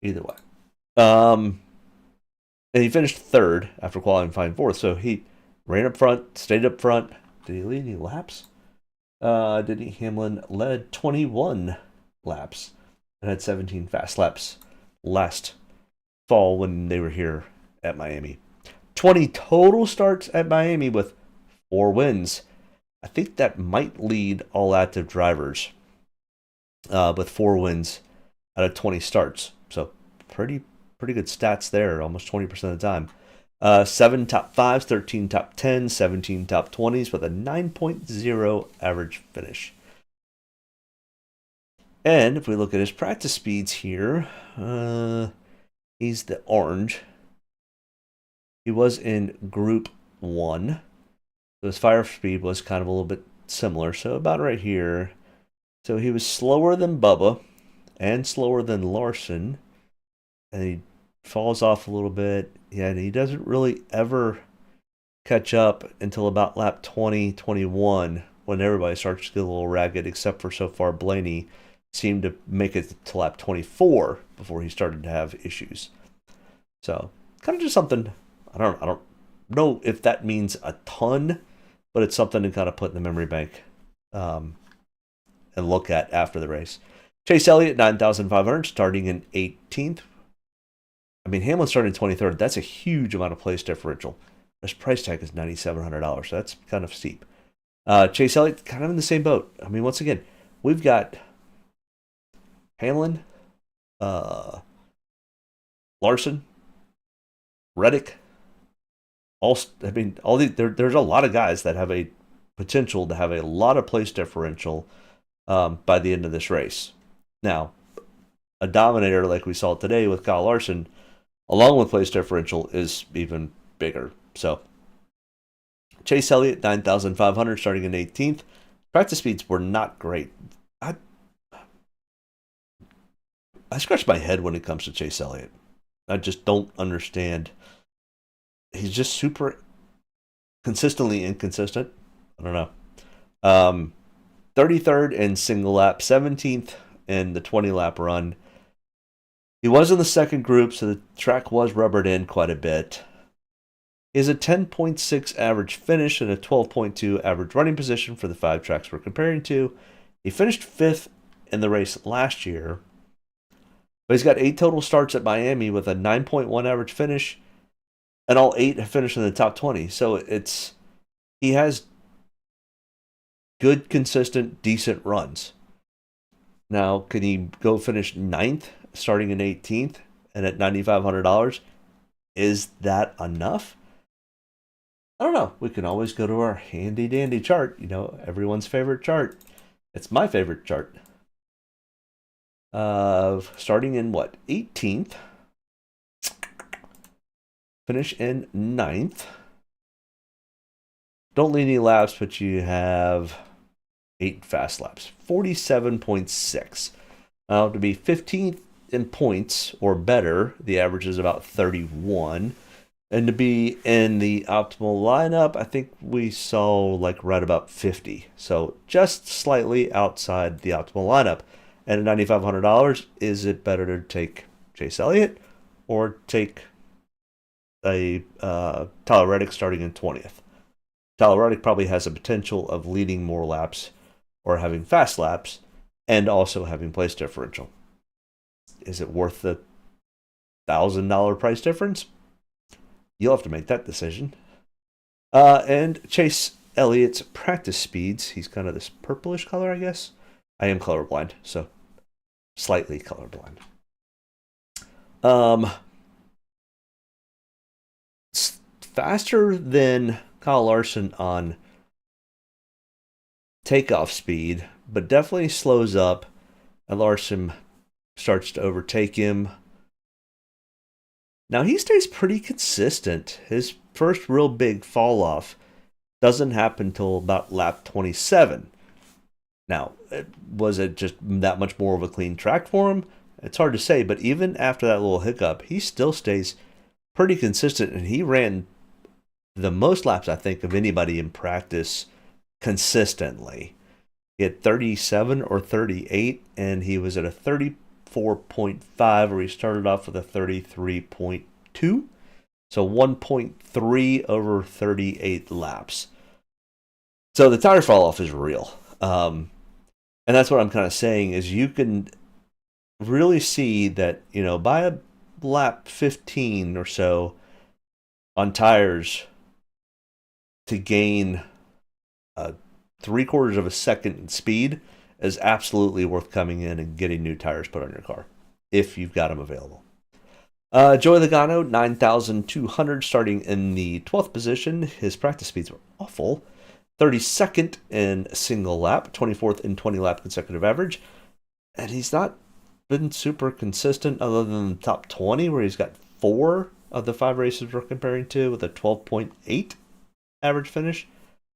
Speaker 4: Either way. And he finished 3rd after qualifying 4th. So he ran up front, stayed up front. Did he lead any laps? Denny Hamlin led 21 laps and had 17 fast laps last fall when they were here at Miami. 20 total starts at Miami with 4 wins. I think that might lead all active drivers with 4 wins out of 20 starts. So pretty good stats there, almost 20% of the time. 7 top 5s, 13 top 10s, 17 top 20s with a 9.0 average finish. And if we look at his practice speeds here, he's the orange. He was in Group 1. So his fire speed was kind of a little bit similar, so about right here. So he was slower than Bubba and slower than Larson. And he falls off a little bit. Yeah, and he doesn't really ever catch up until about lap 20, 21, when everybody starts to get a little ragged, except for so far Blaney seemed to make it to lap 24 before he started to have issues. So kind of just something, I don't know if that means a ton, but it's something to kind of put in the memory bank and look at after the race. Chase Elliott, 9,500, starting in 18th. I mean, Hamlin started in 23rd. That's a huge amount of place differential. His price tag is $9,700, so that's kind of steep. Chase Elliott, kind of in the same boat. I mean, once again, we've got Hamlin, Larson, Reddick. There's a lot of guys that have a potential to have a lot of place differential by the end of this race. Now, a dominator like we saw today with Kyle Larson, along with place differential, is even bigger. So, Chase Elliott, 9,500, starting in 18th. Practice speeds were not great. I scratch my head when it comes to Chase Elliott. I just don't understand. He's just super consistently inconsistent. I don't know. 33rd in single lap, 17th in the 20-lap run. He was in the second group, so the track was rubbered in quite a bit. He has a 10.6 average finish and a 12.2 average running position for the 5 tracks we're comparing to. He finished 5th in the race last year. But he's got 8 total starts at Miami with a 9.1 average finish, and all 8 have finished in the top 20. So he has good, consistent, decent runs. Now, can he go finish 9th, starting in 18th, and at $9,500? Is that enough? I don't know. We can always go to our handy dandy chart. You know, everyone's favorite chart. It's my favorite chart. Starting in what? 18th. Finish in 9th. Don't lead any laps, but you have 8 fast laps. 47.6. To be 15th in points or better, the average is about 31. And to be in the optimal lineup, I think we saw like right about 50. So just slightly outside the optimal lineup. And at $9,500, is it better to take Chase Elliott or take a Tyler Reddick starting in 20th? Tyler Reddick probably has a potential of leading more laps or having fast laps and also having place differential. Is it worth the $1,000 price difference? You'll have to make that decision. And Chase Elliott's practice speeds, he's kind of this purplish color, I guess. I am colorblind, so slightly colorblind. It's faster than Kyle Larson on takeoff speed, but definitely slows up, and Larson starts to overtake him. Now, he stays pretty consistent. His first real big fall off doesn't happen until about lap 27. Now, was it just that much more of a clean track for him? It's hard to say, but even after that little hiccup, he still stays pretty consistent, and he ran the most laps, I think, of anybody in practice consistently. He had 37 or 38, and he was at a 34.5, where he started off with a 33.2. So 1.3 over 38 laps. So the tire fall off is real. And that's what I'm kind of saying is you can really see that, you know, by a lap 15 or so on tires to gain 3/4 of a second in speed is absolutely worth coming in and getting new tires put on your car if you've got them available. Joey Logano, 9,200, starting in the 12th position. His practice speeds were awful. 32nd in single lap, 24th in 20 lap consecutive average. And he's not been super consistent other than the top 20, where he's got 4 of the 5 races we're comparing to with a 12.8 average finish,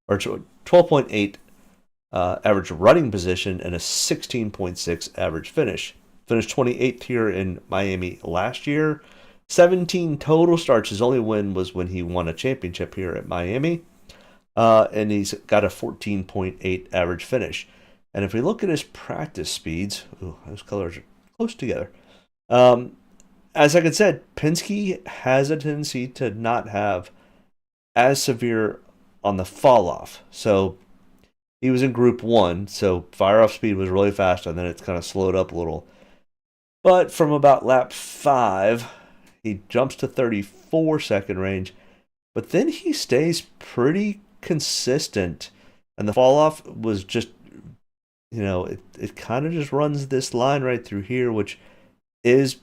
Speaker 4: or 12.8 average running position and a 16.6 average finish. Finished 28th here in Miami last year. 17 total starts. His only win was when he won a championship here at Miami. And he's got a 14.8 average finish. And if we look at his practice speeds, those colors are close together. As I said, Penske has a tendency to not have as severe on the fall off. So he was in Group 1, so fire off speed was really fast, and then it's kind of slowed up a little. But from about lap 5, he jumps to 34 second range, but then he stays pretty consistent, and the fall off was just, you know, it kind of just runs this line right through here, which is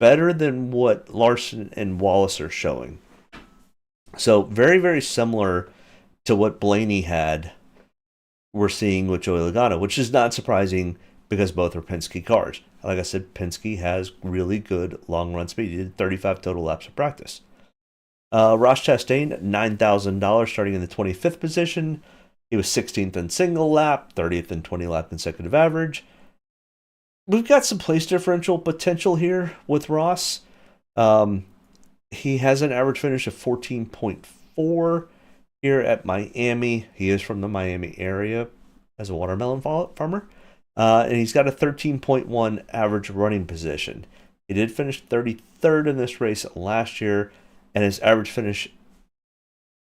Speaker 4: better than what Larson and Wallace are showing. So very, very similar to what Blaney had, we're seeing with Joey Logano, which is not surprising because both are Penske cars. Like I said, Penske has really good long run speed. He did 35 total laps of practice. Ross Chastain, $9,000, starting in the 25th position. He was 16th in single lap, 30th in 20 lap consecutive average. We've got some place differential potential here with Ross. He has an average finish of 14.4 here at Miami. He is from the Miami area as a watermelon farmer. And he's got a 13.1 average running position. He did finish 33rd in this race last year, and his average finish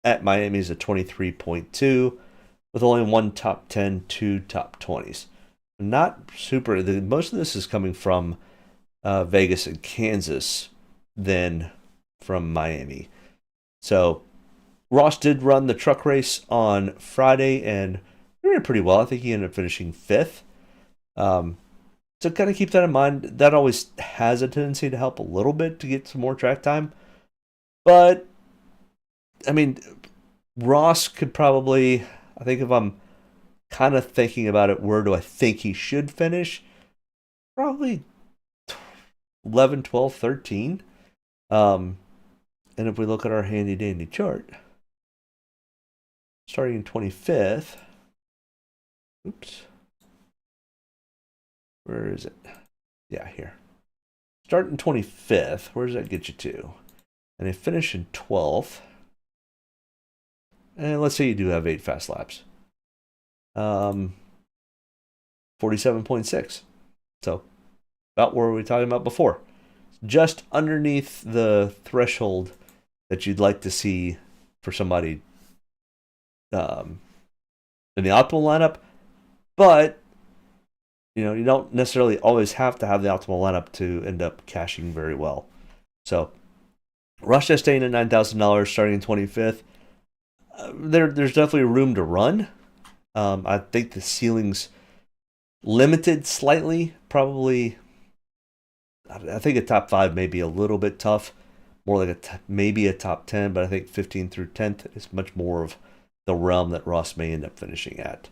Speaker 4: at Miami is a 23.2, with only 1 top 10, 2 top 20s. Not super. Most of this is coming from Vegas and Kansas than from Miami. So Ross did run the truck race on Friday and he ran pretty well. I think he ended up finishing 5th. So kind of keep that in mind. That always has a tendency to help a little bit to get some more track time. But, I mean, Ross could probably, I think if I'm kind of thinking about it, where do I think he should finish? Probably 11, 12, 13. And if we look at our handy dandy chart, starting in 25th, oops, where is it? Yeah, here. Starting 25th, where does that get you to? And they finish in 12th. And let's say you do have 8 fast laps. 47.6. So, about where we were talking about before. Just underneath the threshold that you'd like to see for somebody in the optimal lineup. But, you don't necessarily always have to have the optimal lineup to end up cashing very well. So, Ross Chastain at $9,000 starting in 25th. There's definitely room to run. I think the ceiling's limited slightly. Probably, I think a top 5 may be a little bit tough. More like maybe a top 10, but I think 15 through 10th is much more of the realm that Ross may end up finishing at.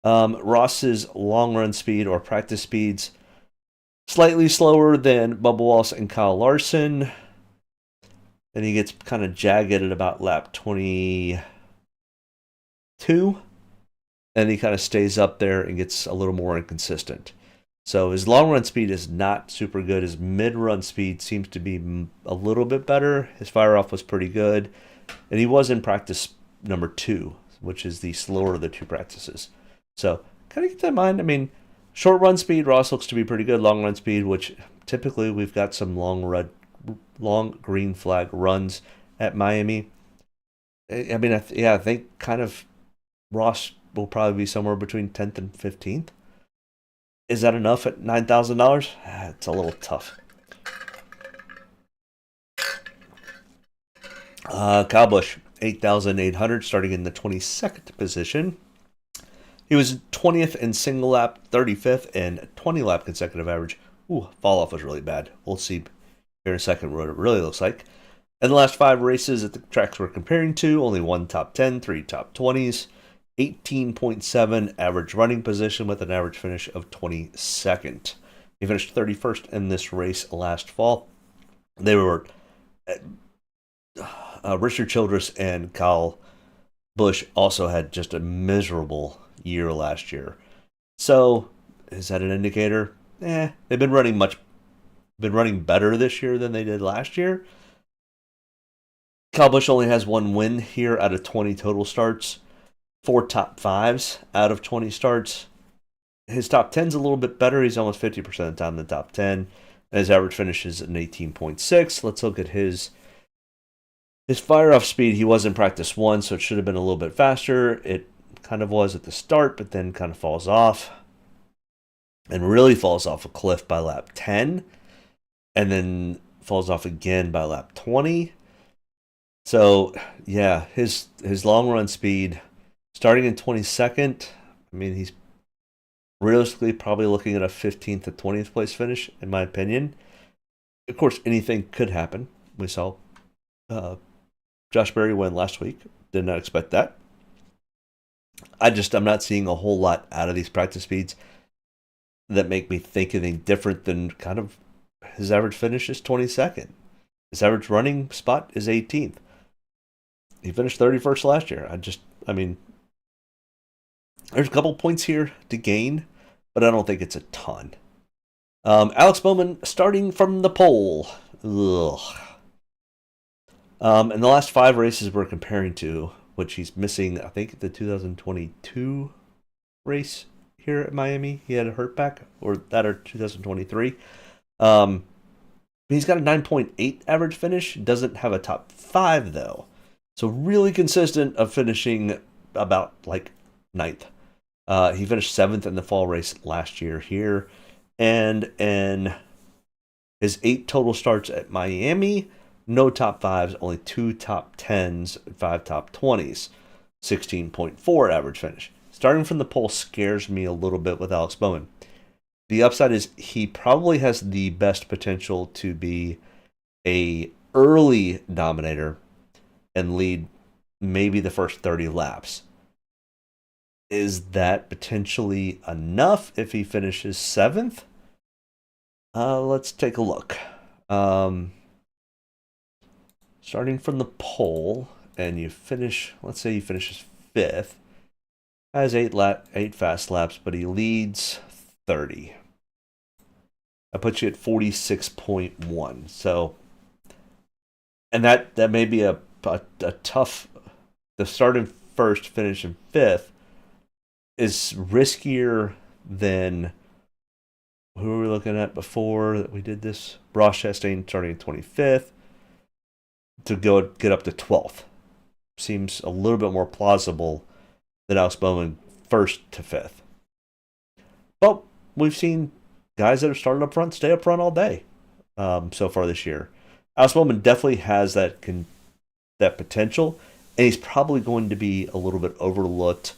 Speaker 4: Ross's long run speed or practice speeds slightly slower than Bubba Wallace and Kyle Larson. And he gets kind of jagged at about lap 22. And he kind of stays up there and gets a little more inconsistent. So his long run speed is not super good. His mid run speed seems to be a little bit better. His fire off was pretty good. And he was in practice number 2, which is the slower of the 2 practices. So kind of keep that in mind. I mean, short run speed, Ross looks to be pretty good. Long run speed, which typically we've got some long green flag runs at Miami. I mean, I think kind of Ross will probably be somewhere between 10th and 15th. Is that enough at $9,000? It's a little tough. Kyle Busch, 8,800, starting in the 22nd position. He was 20th in single lap, 35th in 20 lap consecutive average. Fall off was really bad. We'll see here in a second what it really looks like. In the last 5 races at the tracks we're comparing to, only 1 top 10, 3 top 20s, 18.7 average running position with an average finish of 22nd. He finished 31st in this race last fall. They were Richard Childress and Kyle Busch also had just a miserable year last year. So, is that an indicator? They've been running better this year than they did last year. Kyle Busch only has 1 win here out of 20 total starts. 4 top 5s out of 20 starts. His top 10's a little bit better. He's almost 50% of the time in the top 10. And his average finish is an 18.6. Let's look at his fire-off speed. He was in practice 1, so it should have been a little bit faster. It kind of was at the start, but then kind of falls off. And really falls off a cliff by lap 10. And then falls off again by lap 20. So, yeah, his long run speed, starting in 22nd, I mean, he's realistically probably looking at a 15th to 20th place finish, in my opinion. Of course, anything could happen. We saw Josh Berry win last week. Did not expect that. I'm not seeing a whole lot out of these practice speeds that make me think anything different than kind of his average finish is 22nd. His average running spot is 18th. He finished 31st last year. I mean, there's a couple points here to gain, but I don't think it's a ton. Alex Bowman starting from the pole. Ugh. In the last 5 races we're comparing to, which he's missing, I think, the 2022 race here at Miami. He had a hurt back, or 2023. He's got a 9.8 average finish. Doesn't have a top 5, though. So really consistent of finishing about, 9th. He finished 7th in the fall race last year here. And in His 8 total starts at Miami, no top 5s, only 2 top 10s, 5 top 20s, 16.4 average finish. Starting from the pole scares me a little bit with Alex Bowman. The upside is he probably has the best potential to be a early dominator and lead maybe the first 30 laps. Is that potentially enough if he finishes 7th? Let's take a look. Starting from the pole, and you finish, let's say he finishes 5th, has 8 fast laps, but he leads 30. I put you at 46.1. So, and that may be a tough. The starting first, finishing 5th is riskier than who were we looking at before that we did this? Ross Chastain starting 25th to get up to 12th. Seems a little bit more plausible than Alex Bowman 1st to 5th. But we've seen guys that have started up front stay up front all day so far this year. Alex Bowman definitely has that potential, and he's probably going to be a little bit overlooked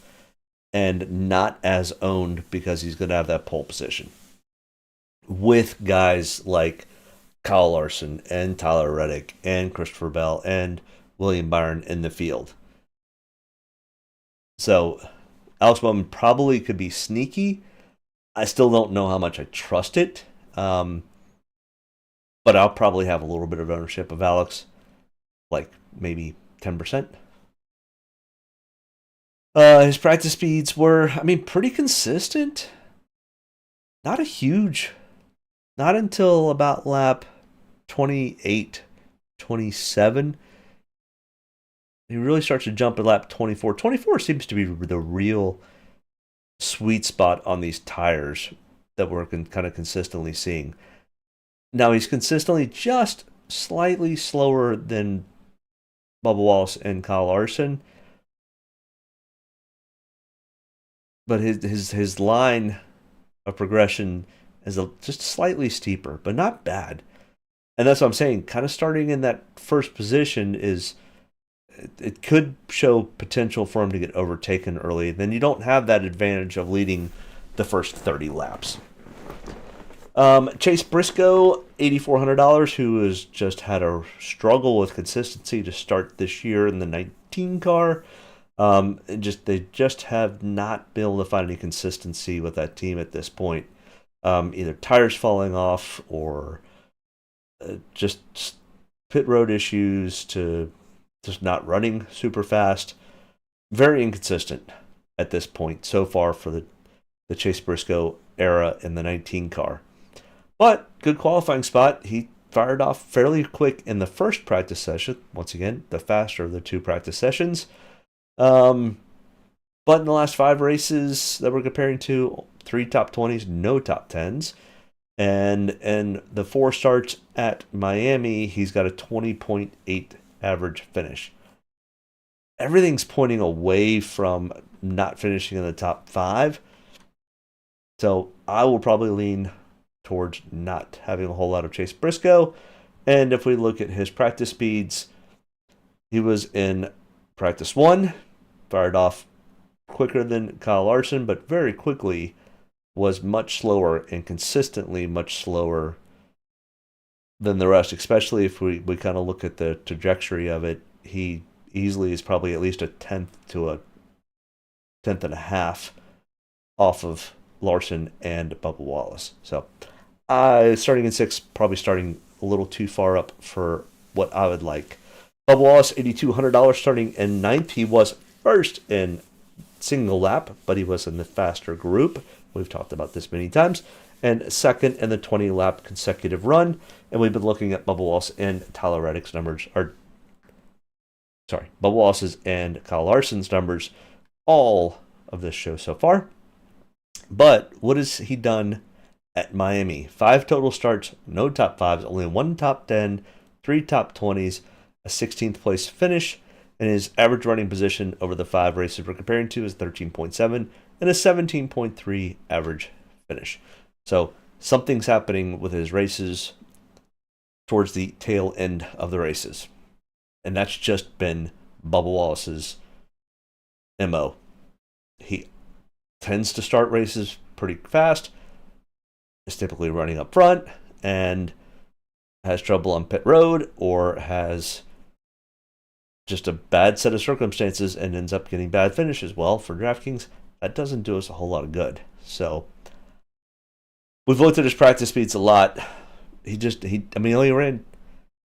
Speaker 4: and not as owned because he's going to have that pole position with guys like Kyle Larson and Tyler Reddick and Christopher Bell and William Byron in the field. So Alex Bowman probably could be sneaky. I still don't know how much I trust it. But I'll probably have a little bit of ownership of Alex, like maybe 10%. His practice speeds were, pretty consistent. Not until about lap 28, 27. He really starts to jump at lap 24. 24 seems to be the real sweet spot on these tires that we're kind of consistently seeing. Now, he's consistently just slightly slower than Bubba Wallace and Kyle Larson. But his line of progression is just slightly steeper, but not bad. And that's what I'm saying. Kind of starting in that first position it could show potential for him to get overtaken early. Then you don't have that advantage of leading the first 30 laps. Chase Briscoe, $8,400, who has just had a struggle with consistency to start this year in the 19 car. They just have not been able to find any consistency with that team at this point. Either tires falling off or just pit road issues to just not running super fast. Very inconsistent at this point so far for the Chase Briscoe era in the 19 car. But good qualifying spot. He fired off fairly quick in the first practice session. Once again, the faster of the 2 practice sessions. But in the last 5 races that we're comparing to, 3 top 20s, no top 10s. And the 4 starts at Miami, he's got a 20.8 average finish. Everything's pointing away from not finishing in the top 5. So I will probably lean towards not having a whole lot of Chase Briscoe. And if we look at his practice speeds, he was in practice 1, fired off quicker than Kyle Larson, but very quickly was much slower and consistently much slower than the rest, especially if we kind of look at the trajectory of it. He easily is probably at least a 10th to a 10th and a half off of Larson and Bubba Wallace. So starting in 6, probably starting a little too far up for what I would like. Bubba Wallace, $8,200, starting in 9th. He was first in single lap, but he was in the faster group. We've talked about this many times. And second in the 20-lap consecutive run. And we've been looking at Bubba Wallace and Tyler Reddick's numbers. Bubba Wallace's and Kyle Larson's numbers all of this show so far. But what has he done at Miami? 5 total starts, no top 5s, only 1 top 10, 3 top 20s, a 16th place finish, and his average running position over the 5 races we're comparing to is 13.7 and a 17.3 average finish. So something's happening with his races. towards the tail end of the races. And that's just been Bubba Wallace's MO. He tends to start races pretty fast, is typically running up front, and has trouble on pit road, or has just a bad set of circumstances and ends up getting bad finishes. Well, for DraftKings, that doesn't do us a whole lot of good. So we've looked at his practice speeds a lot. He only ran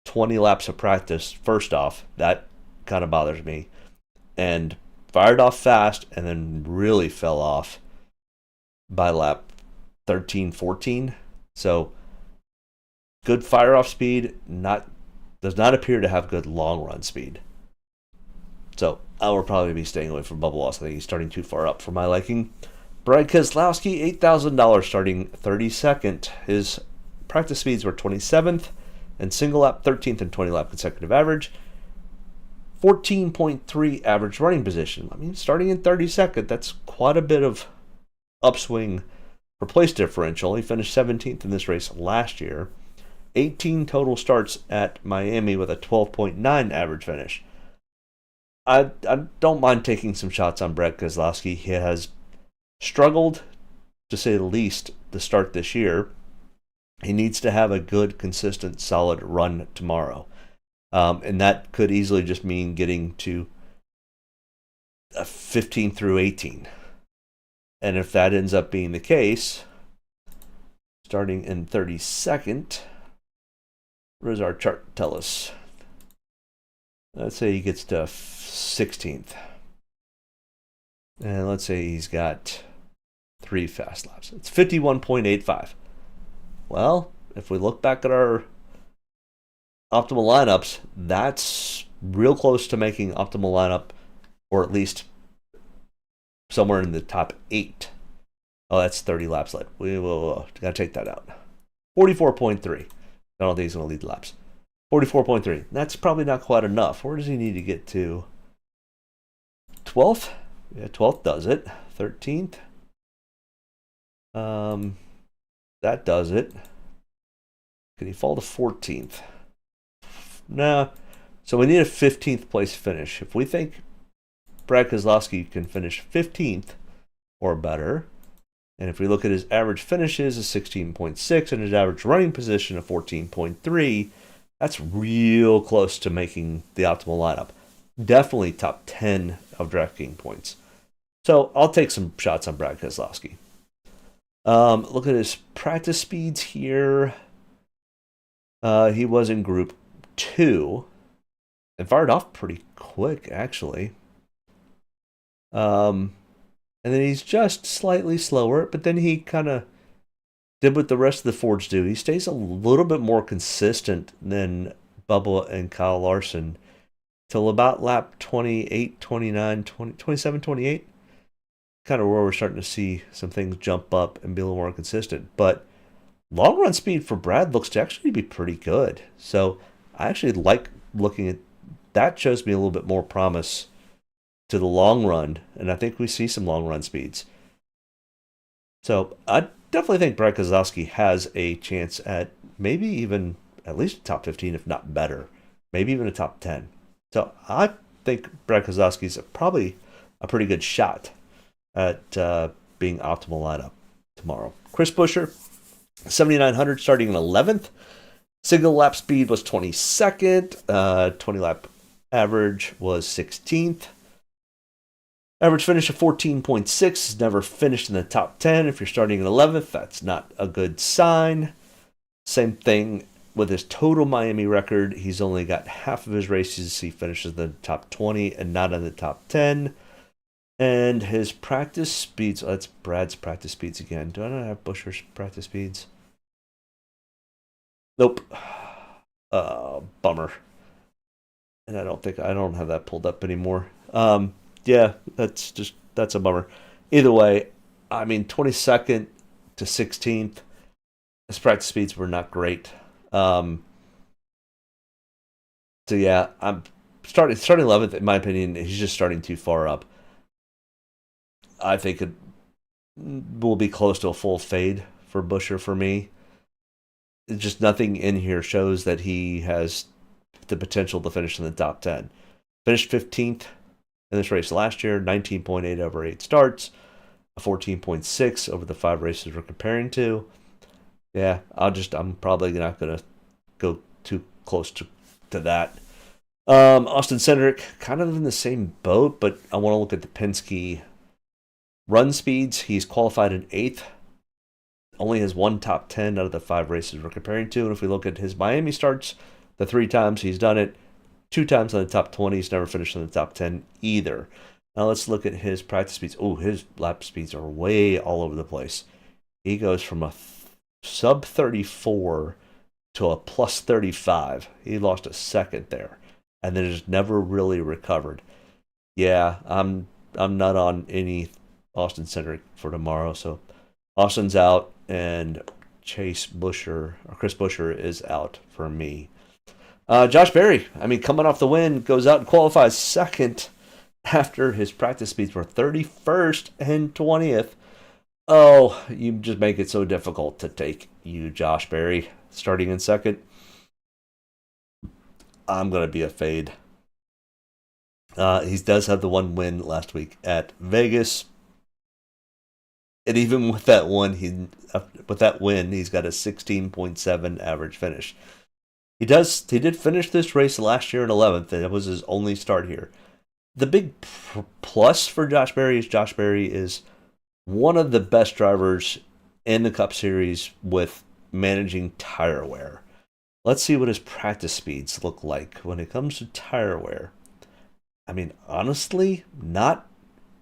Speaker 4: 20 laps of practice. First off, that kind of bothers me. And fired off fast and then really fell off by lap 13, 14. So good fire off speed, does not appear to have good long run speed. So I will probably be staying away from Bubba Wallace. I think he's starting too far up for my liking. Brad Keselowski, $8,000, starting 32nd. His practice speeds were 27th and single lap, 13th and 20 lap consecutive average. 14.3 average running position. I mean, starting in 32nd, that's quite a bit of upswing for place differential. He finished 17th in this race last year. 18 total starts at Miami with a 12.9 average finish. I don't mind taking some shots on Brad Keselowski. He has struggled, to say the least, to start this year. He needs to have a good, consistent, solid run tomorrow. And that could easily just mean getting to 15 through 18. And if that ends up being the case, starting in 32nd, what does our chart tell us? Let's say he gets to 16th. And let's say he's got 3 fast laps. It's 51.85. Well, if we look back at our optimal lineups, that's real close to making optimal lineup, or at least somewhere in the top 8. Oh, that's 30 laps led. We will gotta take that out. 44.3. I don't think he's gonna lead the laps. 44.3. That's probably not quite enough. Where does he need to get to? 12th? Yeah, 12th does it. 13th. That does it. Could he fall to 14th? Nah. So we need a 15th place finish. If we think Brad Keselowski can finish 15th or better, and if we look at his average finishes of 16.6 and his average running position of 14.3, that's real close to making the optimal lineup. Definitely top 10 of DraftKings points. So I'll take some shots on Brad Keselowski. Look at his practice speeds here. He was in Group 2 and fired off pretty quick, actually. And then he's just slightly slower, but then he kind of did what the rest of the Fords do. He stays a little bit more consistent than Bubba and Kyle Larson till about lap 28, 29, 20, 27, 28. Kind of where we're starting to see some things jump up and be a little more consistent. But long run speed for Brad looks to actually be pretty good. So I actually like looking at that. Shows me a little bit more promise to the long run, and I think we see some long run speeds. So I definitely think Brad Keselowski has a chance at maybe even at least a top 15, if not better. Maybe even a top 10. So I think Brad Keselowski is probably a pretty good shot at being optimal lineup tomorrow. Chris Buescher, 7,900, starting in 11th. Single lap speed was 22nd. 20 lap average was 16th. Average finish of 14.6. Never finished in the top 10. If you're starting in 11th, that's not a good sign. Same thing with his total Miami record. He's only got half of his races. He finishes in the top 20 and not in the top 10. And his practice speeds, that's Brad's practice speeds again. Do I not have Buescher's practice speeds? Nope. Bummer. And I don't have that pulled up anymore. Yeah, that's a bummer. Either way, I mean, 22nd to 16th, his practice speeds were not great. So yeah, I'm starting 11th. In my opinion, he's just starting too far up. I think it will be close to a full fade for Buescher for me. just nothing in here shows that he has the potential to finish in the top 10. Finished 15th in this race last year, 19.8 over 8 starts, a 14.6 over the 5 races we're comparing to. Yeah, I'm probably not going to go too close to that. Austin Cindric, kind of in the same boat, but I want to look at the Penske run speeds. He's qualified in 8th. Only has 1 top 10 out of the 5 races we're comparing to. And if we look at his Miami starts, the 3 times he's done it, 2 times in the top 20. He's never finished in the top 10 either. Now let's look at his practice speeds. Oh, his lap speeds are way all over the place. He goes from a sub 34 to a plus 35. He lost a second there, and then just never really recovered. Yeah, I'm not on any Austin Cindric for tomorrow, so Austin's out, and Chris Buescher is out for me. Josh Berry, coming off the win, goes out and qualifies second after his practice speeds were 31st and 20th. Oh, you just make it so difficult to take you, Josh Berry, starting in second. I'm going to be a fade. He does have the 1 win last week at Vegas. And even with that win, he's got a 16.7 average finish. He did finish this race last year in 11th, and it was his only start here. The big plus for Josh Berry is one of the best drivers in the Cup Series with managing tire wear. Let's see what his practice speeds look like when it comes to tire wear. Honestly, not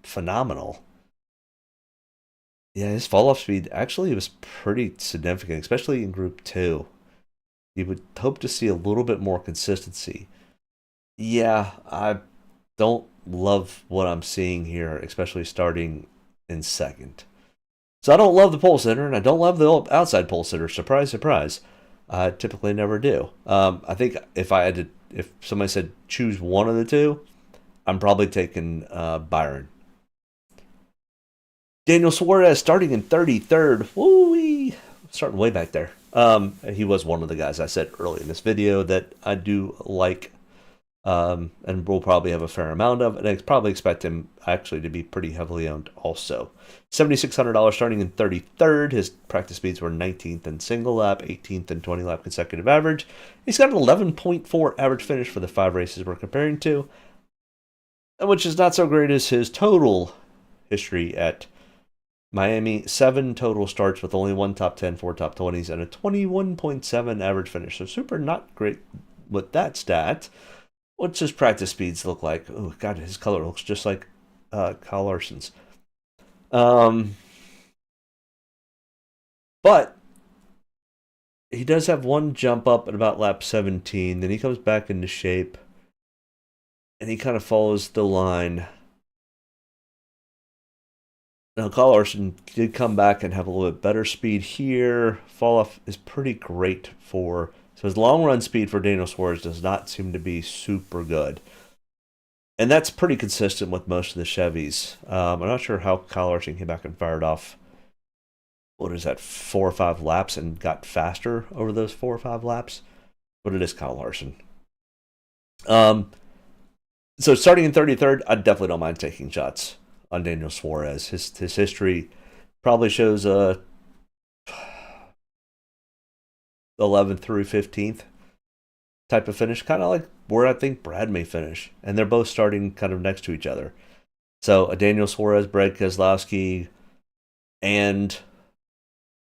Speaker 4: phenomenal. Yeah, his fall-off speed actually was pretty significant, especially in Group 2. You would hope to see a little bit more consistency. Yeah, I don't love what I'm seeing here, especially starting in second. So I don't love the pole sitter, and I don't love the outside pole sitter. Surprise, surprise. I typically never do. I think if somebody said choose one of the two, I'm probably taking Byron. Daniel Suarez starting in 33rd. Woo-wee. Starting way back there. He was one of the guys I said early in this video that I do like, and we'll probably have a fair amount of, and I probably expect him actually to be pretty heavily owned also. $7,600 starting in 33rd. His practice speeds were 19th in single lap, 18th in 20 lap consecutive average. He's got an 11.4 average finish for the 5 races we're comparing to, which is not so great as his total history at Miami. 7 total starts with only 1 top 10, 4 top 20s, and a 21.7 average finish. So super not great with that stat. What's his practice speeds look like? Oh, God, his color looks just like Kyle Larson's. But he does have 1 jump up at about lap 17. Then he comes back into shape, and he kind of follows the line. Now, Kyle Larson did come back and have a little bit better speed here. Fall off is pretty great so his long run speed for Daniel Suarez does not seem to be super good. And that's pretty consistent with most of the Chevys. I'm not sure how Kyle Larson came back and fired off, 4 or 5 laps and got faster over those 4 or 5 laps. But it is Kyle Larson. So starting in 33rd, I definitely don't mind taking shots on Daniel Suarez. His history probably shows 11th through 15th type of finish, kind of like where I think Brad may finish. And they're both starting kind of next to each other. So a Daniel Suarez, Brad Keselowski, and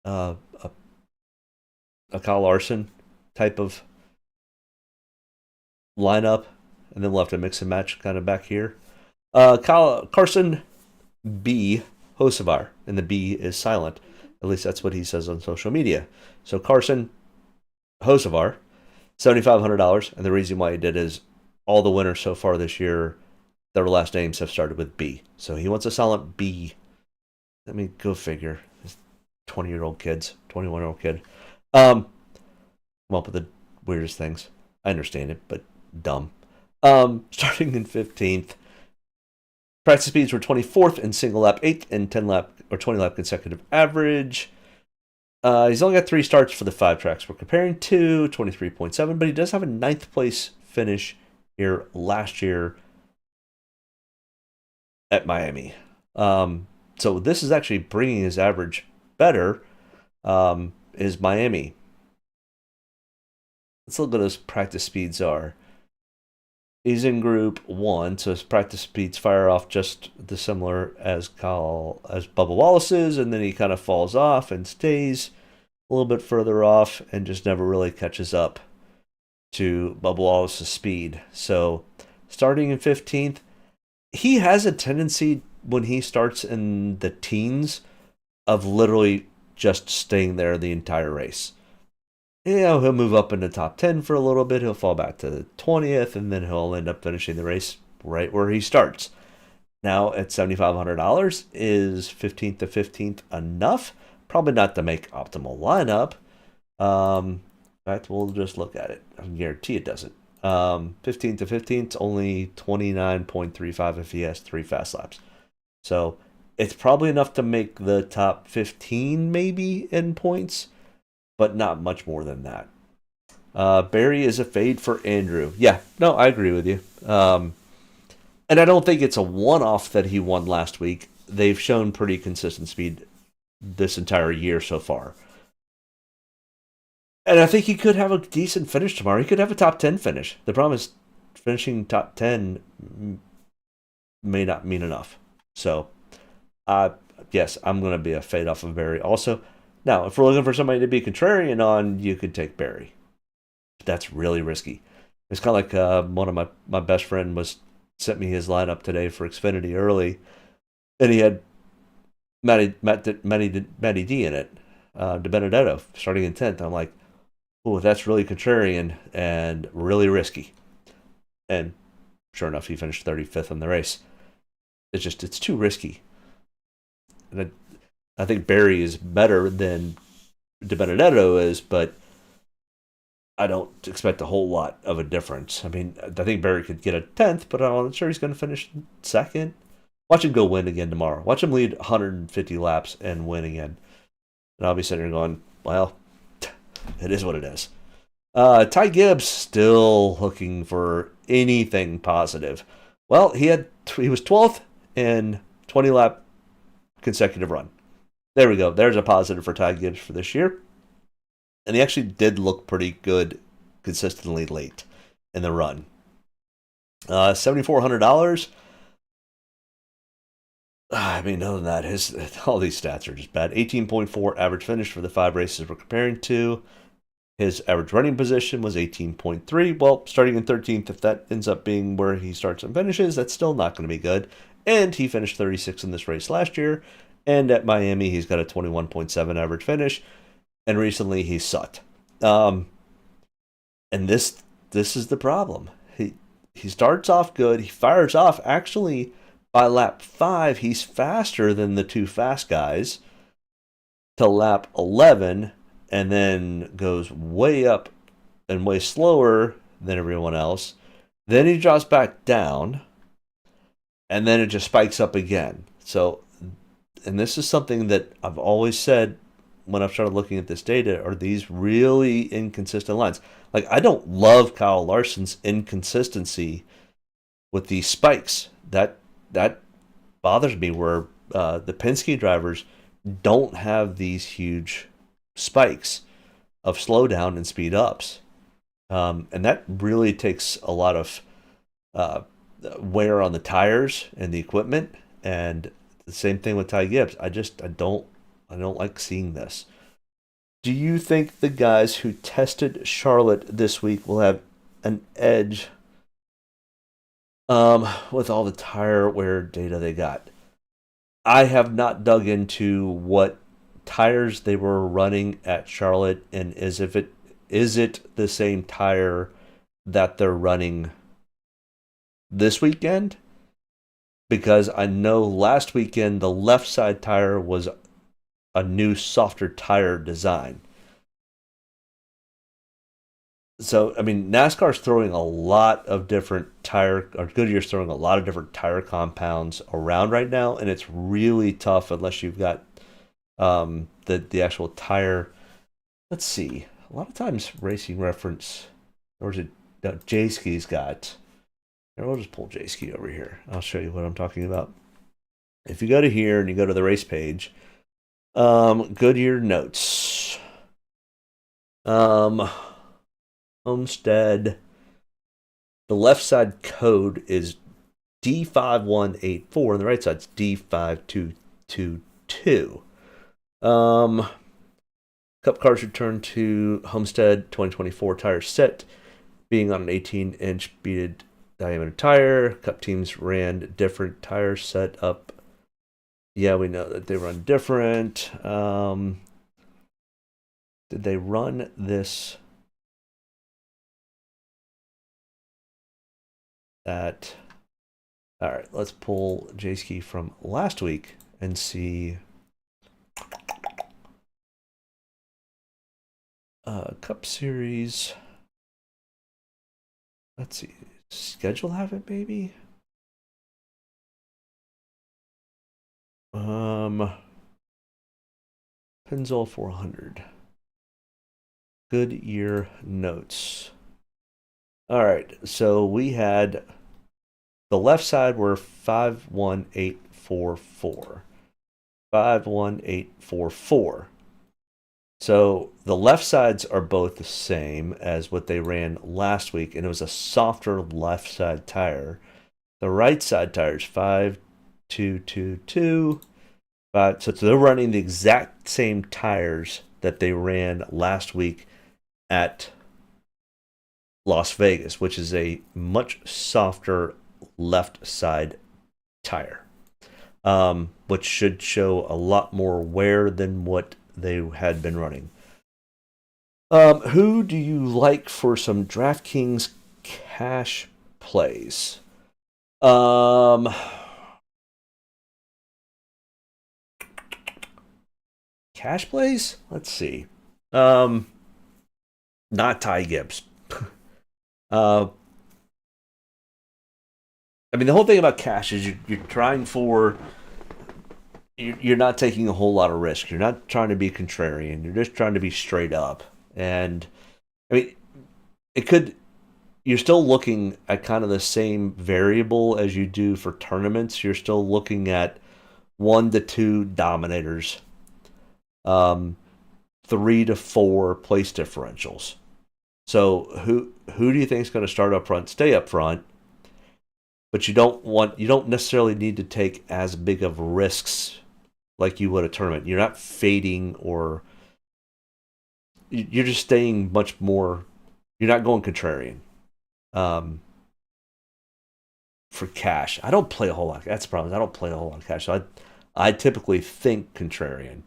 Speaker 4: a Kyle Larson type of lineup. And then we'll have to mix and match kind of back here. Carson B. Hocevar, and the B is silent. At least that's what he says on social media. So Carson Hocevar, $7,500, and the reason why he did is all the winners so far this year, their last names have started with B. So he wants a silent B. Go figure. 20-year-old kids, 21-year-old kid. Come up with the weirdest things. I understand it, but dumb. Starting in 15th. Practice speeds were 24th in single lap, 8th in 10 lap or 20 lap consecutive average. He's only got 3 starts for the 5 tracks we're comparing to, 23.7, but he does have a 9th place finish here last year at Miami. So this is actually bringing his average better, is Miami. Let's look at what his practice speeds are. He's in Group 1, so his practice speeds fire off just the similar as Bubba Wallace's, and then he kind of falls off and stays a little bit further off and just never really catches up to Bubba Wallace's speed. So starting in 15th, he has a tendency when he starts in the teens of literally just staying there the entire race. He'll move up in the top 10 for a little bit, he'll fall back to the 20th, and then he'll end up finishing the race right where he starts. Now at $7,500, is 15th to 15th enough? Probably not to make optimal lineup. In fact, we'll just look at it. I can guarantee it doesn't. 15th to 15th, only 29.35 if he has 3 fast laps. So it's probably enough to make the top 15 maybe in points, but not much more than that. Barry is a fade for Andrew. Yeah, no, I agree with you. And I don't think it's a one-off that he won last week. They've shown pretty consistent speed this entire year so far. And I think he could have a decent finish tomorrow. He could have a top 10 finish. The problem is finishing top 10 may not mean enough. So, yes, I'm going to be a fade off of Barry also. Now, if we're looking for somebody to be contrarian on, you could take Barry. That's really risky. It's kind of like one of my best friend sent me his lineup today for Xfinity early, and he had Matty D in it, De Benedetto, starting in 10th. I'm like, oh, that's really contrarian and really risky. And sure enough, he finished 35th in the race. It's too risky. And I think Barry is better than De Benedetto is, but I don't expect a whole lot of a difference. I mean, I think Barry could get a 10th, but I'm not sure he's going to finish second. Watch him go win again tomorrow. Watch him lead 150 laps and win again. And I'll be sitting here going, well, it is what it is. Ty Gibbs still looking for anything positive. Well, he was 12th in 20 lap consecutive run. There we go. There's a positive for Ty Gibbs for this year. And he actually did look pretty good consistently late in the run. $7,400. I mean, other than that, all these stats are just bad. 18.4 average finish for the 5 races we're comparing to. His average running position was 18.3. Well, starting in 13th, if that ends up being where he starts and finishes, that's still not going to be good. And he finished 36th in this race last year. And at Miami, he's got a 21.7 average finish. And recently, he sucked. And this is the problem. He starts off good. He fires off. Actually, by lap 5, he's faster than the 2 fast guys to lap 11, and then goes way up and way slower than everyone else. Then he drops back down, and then it just spikes up again. So, and this is something that I've always said when I've started looking at this data, are these really inconsistent lines. Like, I don't love Kyle Larson's inconsistency with these spikes. That bothers me, where the Penske drivers don't have these huge spikes of slowdown and speed ups. And that really takes a lot of wear on the tires and the equipment. And the same thing with Ty Gibbs. I don't like seeing this. Do you think the guys who tested Charlotte this week will have an edge with all the tire wear data they got? I have not dug into what tires they were running at Charlotte, and is it the same tire that they're running this weekend? Because I know last weekend the left side tire was a new softer tire design. So, I mean, NASCAR's throwing a lot of different Goodyear's throwing a lot of different tire compounds around right now, and it's really tough unless you've got the actual tire. Let's see. A lot of times Racing Reference, or is it J-Ski's got. Here, we'll just pull J-Ski over here. I'll show you what I'm talking about. If you go to here and you go to the race page, Goodyear notes. Homestead. The left side code is D5184, and the right side's D5222. Cup cars return to Homestead 2024 tire set, being on an 18-inch beaded diameter tire. Cup teams ran different tire set up. Yeah, we know that they run different. Did they run this at... All right, let's pull J-Ski from last week and see... Cup Series. Let's see. Schedule have it, maybe? Pennzoil 400. Goodyear notes. All right, so we had the left side were 51844. 51844. So the left sides are both the same as what they ran last week, and it was a softer left side tire. The right side tire is 5222. So they're running the exact same tires that they ran last week at Las Vegas, which is a much softer left side tire, which should show a lot more wear than what they had been running. Who do you like for some DraftKings cash plays? Cash plays? Let's see. Not Ty Gibbs. I mean, the whole thing about cash is you're trying for... You're not taking a whole lot of risk. You're not trying to be contrarian. You're just trying to be straight up. And, I mean, it could... You're still looking at kind of the same variable as you do for tournaments. You're still looking at 1 to 2 dominators, 3 to 4 place differentials. So who do you think is going to start up front, stay up front? But you don't necessarily need to take as big of risks like you would a tournament. You're not fading, or you're just staying much more. You're not going contrarian. For cash, I don't play a whole lot. That's the problem. I don't play a whole lot of cash. So I typically think contrarian.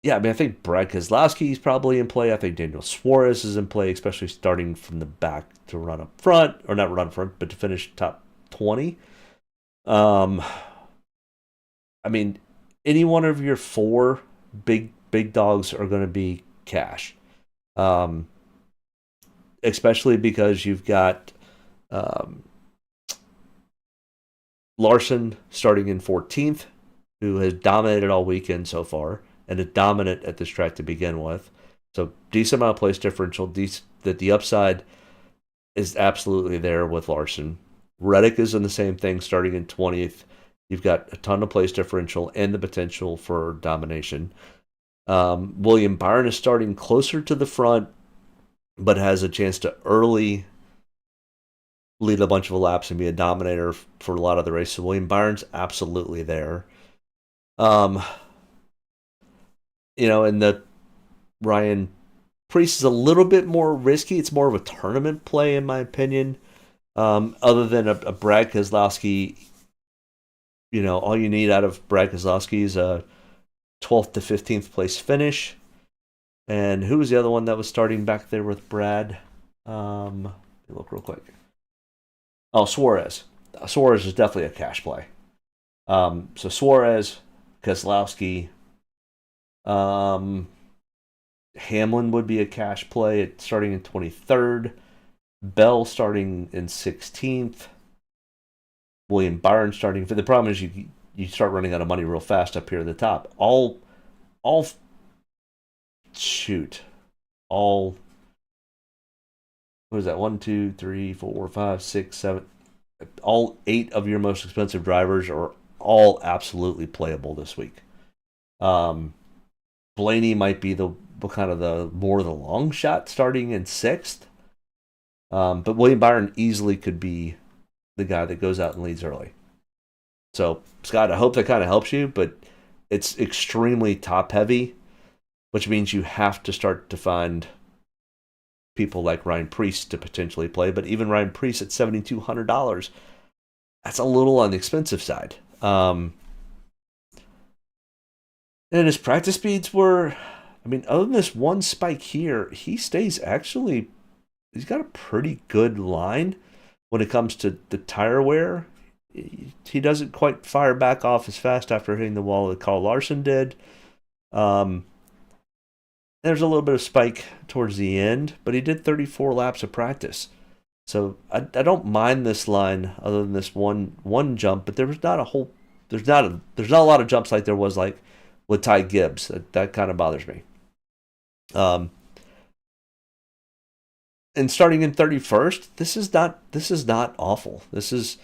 Speaker 4: Yeah, I mean, I think Brad Keselowski is probably in play. I think Daniel Suarez is in play, especially starting from the back to run up front, or not run up front, but to finish top 20. I mean, any one of your 4 big dogs are going to be cash, especially because you've got Larson starting in 14th, who has dominated all weekend so far, and is dominant at this track to begin with. So decent amount of place differential. That the upside is absolutely there with Larson. Reddick is in the same thing, starting in 20th. You've got a ton of place differential and the potential for domination. William Byron is starting closer to the front, but has a chance to early lead a bunch of laps and be a dominator for a lot of the race. So William Byron's absolutely there. And the Ryan Preece is a little bit more risky. It's more of a tournament play, in my opinion. Other than a Brad Keselowski, all you need out of Brad Keselowski is a 12th to 15th place finish. And who was the other one that was starting back there with Brad? Let me look real quick. Oh, Suarez. Suarez is definitely a cash play. So Suarez, Keselowski, Hamlin would be a cash play starting in 23rd. Bell starting in 16th. William Byron starting. The problem is you start running out of money real fast up here at the top. What is that? 1, 2, 3, 4, 5, 6, 7. All 8 of your most expensive drivers are all absolutely playable this week. Blaney might be the kind of the long shot starting in 6th. But William Byron easily could be the guy that goes out and leads early. So, Scott, I hope that kind of helps you, but it's extremely top heavy, which means you have to start to find people like Ryan Preece to potentially play. But even Ryan Preece at $7,200, that's a little on the expensive side. And his practice speeds were, other than this one spike here, he stays actually, he's got a pretty good line when it comes to the tire wear. He doesn't quite fire back off as fast after hitting the wall that Carl Larson did. There's a little bit of spike towards the end, but he did 34 laps of practice. So I don't mind this line other than this one jump, but there's not a lot of jumps like there was like with Ty Gibbs. That kind of bothers me. And starting in 31st, this is not awful. This is,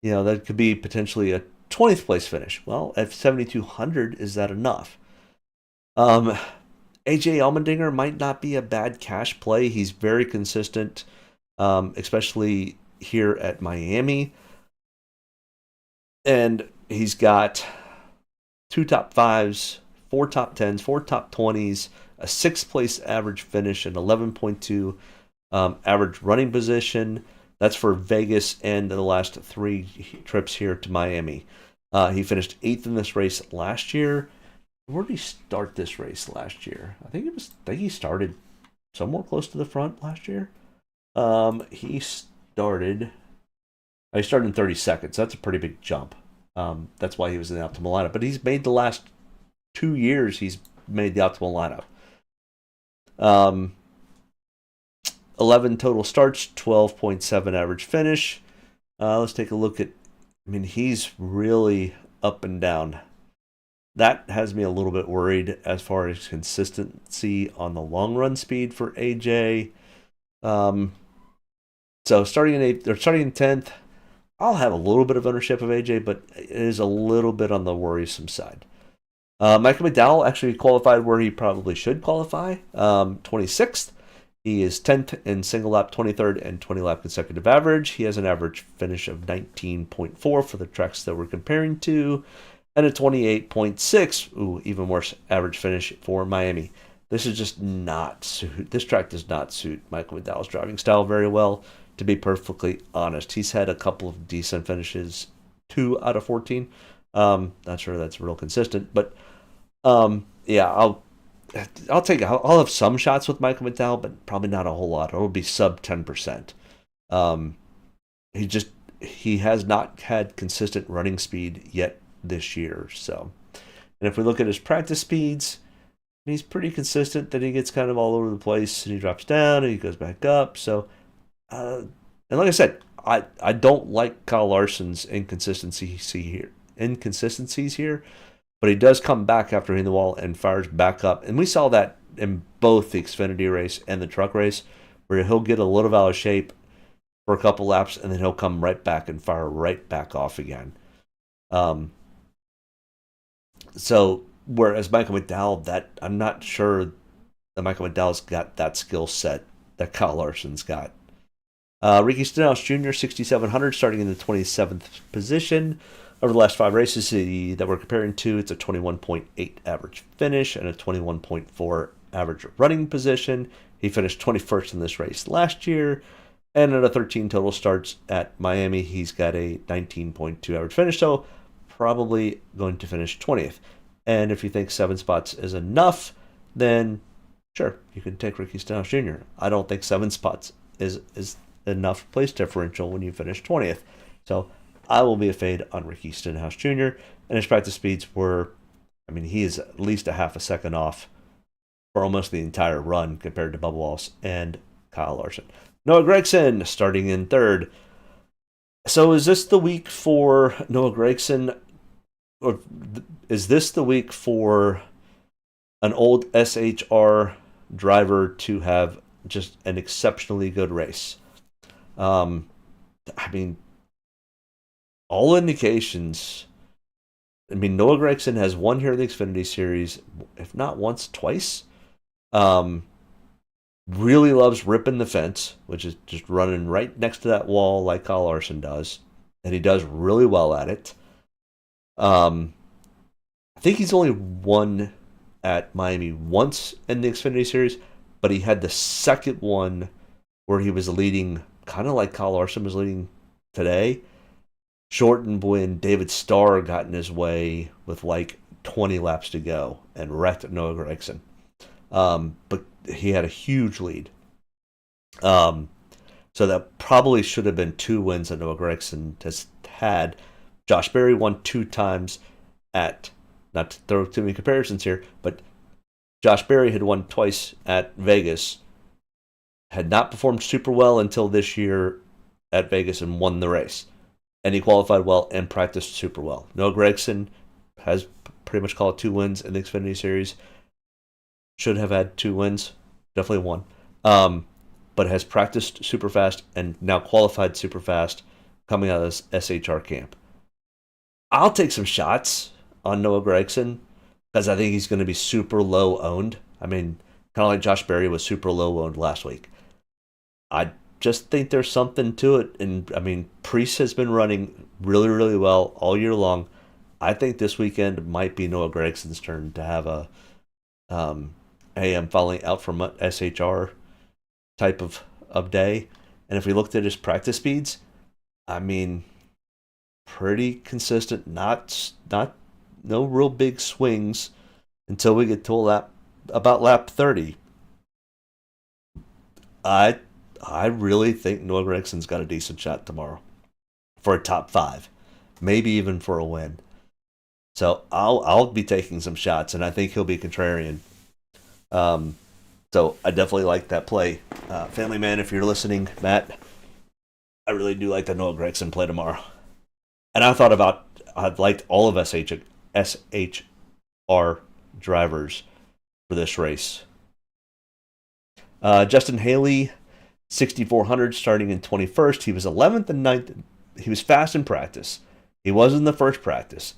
Speaker 4: that could be potentially a 20th place finish. Well, at 7,200, is that enough? AJ Allmendinger might not be a bad cash play. He's very consistent, especially here at Miami. And he's got 2 top 5s, 4 top 10s, 4 top 20s, a 6th place average finish, and 11.2 average running position. That's for Vegas and the last 3 trips here to Miami. He finished 8th in this race last year. Where did he start this race last year? I think he started somewhere close to the front last year. He started in 32nd, so that's a pretty big jump. That's why he was in the optimal lineup. But he's made the last 2 years, he's made the optimal lineup. 11 total starts, 12.7 average finish. Let's take a look at, he's really up and down. That has me a little bit worried as far as consistency on the long run speed for AJ. So starting in 10th, I'll have a little bit of ownership of AJ, but it is a little bit on the worrisome side. Michael McDowell actually qualified where he probably should qualify. 26th. He is 10th in single lap, 23rd, and 20 lap consecutive average. He has an average finish of 19.4 for the tracks that we're comparing to, and a 28.6, even worse, average finish for Miami. This is just not suit. This track does not suit Michael McDowell's driving style very well, to be perfectly honest. He's had a couple of decent finishes, 2 out of 14. Not sure that's real consistent, but yeah, I'll have some shots with Michael McDowell, but probably not a whole lot. It'll be sub 10%. He has not had consistent running speed yet this year. So, and if we look at his practice speeds, he's pretty consistent. Then he gets kind of all over the place, and he drops down, and he goes back up. So, and like I said, I don't like Kyle Larson's inconsistencies here. But he does come back after hitting the wall and fires back up. And we saw that in both the Xfinity race and the truck race, where he'll get a little out of shape for a couple laps, and then he'll come right back and fire right back off again. So, whereas Michael McDowell, I'm not sure that Michael McDowell's got that skill set that Kyle Larson's got. Ricky Stenhouse Jr., 6,700, starting in the 27th position. Over the last 5 races that we're comparing to, it's a 21.8 average finish and a 21.4 average running position. He finished 21st in this race last year. And at a 13 total starts at Miami, he's got a 19.2 average finish, so probably going to finish 20th. And if you think 7 spots is enough, then sure, you can take Ricky Stenhouse Jr. I don't think 7 spots is enough place differential when you finish 20th. So I will be a fade on Ricky Stenhouse Jr. And his practice speeds were, he is at least a half a second off for almost the entire run compared to Bubba Wallace and Kyle Larson. Noah Gragson starting in 3rd. So is this the week for Noah Gragson? is this the week for an old SHR driver to have just an exceptionally good race? I mean, all indications. I mean, Noah Gragson has won here in the Xfinity Series, if not once, twice. Really loves ripping the fence, which is just running right next to that wall like Kyle Larson does. And he does really well at it. I think he's only won at Miami once in the Xfinity Series, but he had the second one where he was leading, kind of like Kyle Larson was leading today. Shortened when David Starr got in his way with like 20 laps to go and wrecked Noah Gragson. But he had a huge lead. So that probably should have been 2 wins that Noah Gragson has had. Josh Berry won 2 times at, not to throw too many comparisons here, but Josh Berry had won twice at Vegas, had not performed super well until this year at Vegas and won the race. And he qualified well and practiced super well. Noah Gragson has pretty much called 2 wins in the Xfinity Series. Should have had 2 wins. Definitely 1. But has practiced super fast and now qualified super fast coming out of this SHR camp. I'll take some shots on Noah Gragson because I think he's going to be super low owned. I mean, kind of like Josh Berry was super low owned last week. I just think there's something to it. And I mean, Priest has been running really, really well all year long. I think this weekend might be Noah Gragson's turn to have a hey, I'm falling out from SHR type of day. And if we looked at his practice speeds, I mean, pretty consistent, not no real big swings until we get to about lap 30. I really think Noah Gragson's got a decent shot tomorrow for a top 5, maybe even for a win. So I'll be taking some shots, and I think he'll be contrarian. So I definitely like that play. Family Man, if you're listening, Matt, I really do like the Noah Gragson play tomorrow. And I'd liked all of SHR drivers for this race. Justin Haley, 6,400 starting in 21st. He was 11th and 9th. He was fast in practice. He was in the first practice.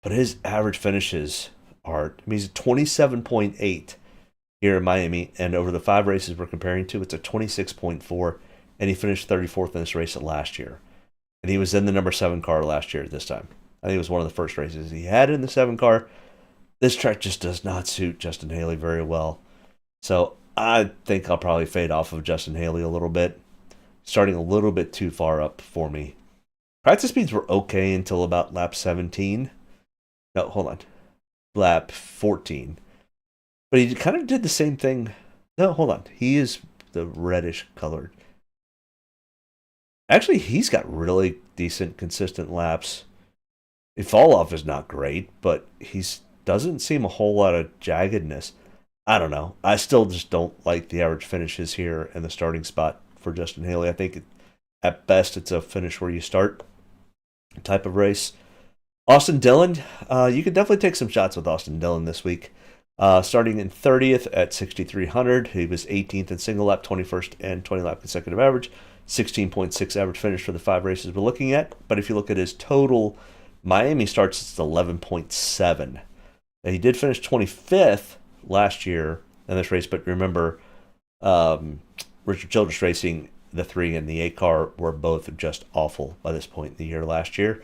Speaker 4: But his average finishes are, I mean, he's a 27.8 here in Miami. And over the 5 races we're comparing to, it's a 26.4. And he finished 34th in this race last year. And he was in the number 7 car last year at this time. I think it was one of the first races he had in the 7 car. This track just does not suit Justin Haley very well. So I think I'll probably fade off of Justin Haley a little bit. Starting a little bit too far up for me. Practice speeds were okay until about lap 17. No, hold on. Lap 14. But he kind of did the same thing. No, hold on. He is the reddish colored. Actually, he's got really decent, consistent laps. His fall off is not great, but he doesn't seem a whole lot of jaggedness. I don't know. I still just don't like the average finishes here in the starting spot for Justin Haley. I think at best it's a finish where you start type of race. Austin Dillon, you could definitely take some shots with Austin Dillon this week. Starting in 30th at 6,300. He was 18th in single lap, 21st and 20 lap consecutive average. 16.6 average finish for the 5 races we're looking at. But if you look at his total, Miami starts at 11.7. Now, he did finish 25th last year in this race, but remember, Richard Childress Racing, the 3 and the 8 car were both just awful by this point in the year last year.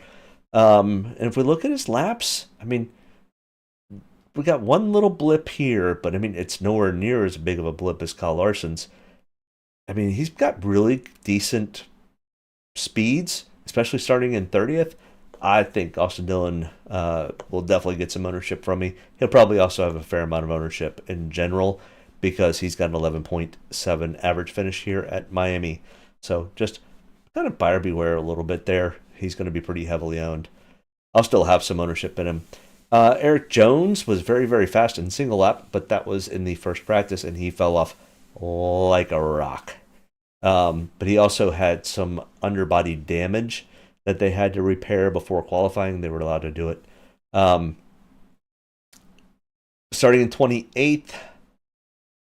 Speaker 4: And if we look at his laps, I mean, we got one little blip here, but I mean, it's nowhere near as big of a blip as Kyle Larson's. I mean, he's got really decent speeds, especially starting in 30th. I think Austin Dillon will definitely get some ownership from me. He'll probably also have a fair amount of ownership in general because he's got an 11.7 average finish here at Miami. So just kind of buyer beware a little bit there. He's going to be pretty heavily owned. I'll still have some ownership in him. Eric Jones was very, very fast in single lap, but that was in the first practice, and he fell off like a rock. But he also had some underbody damage that they had to repair before qualifying. They were allowed to do it Um, Starting in 28th,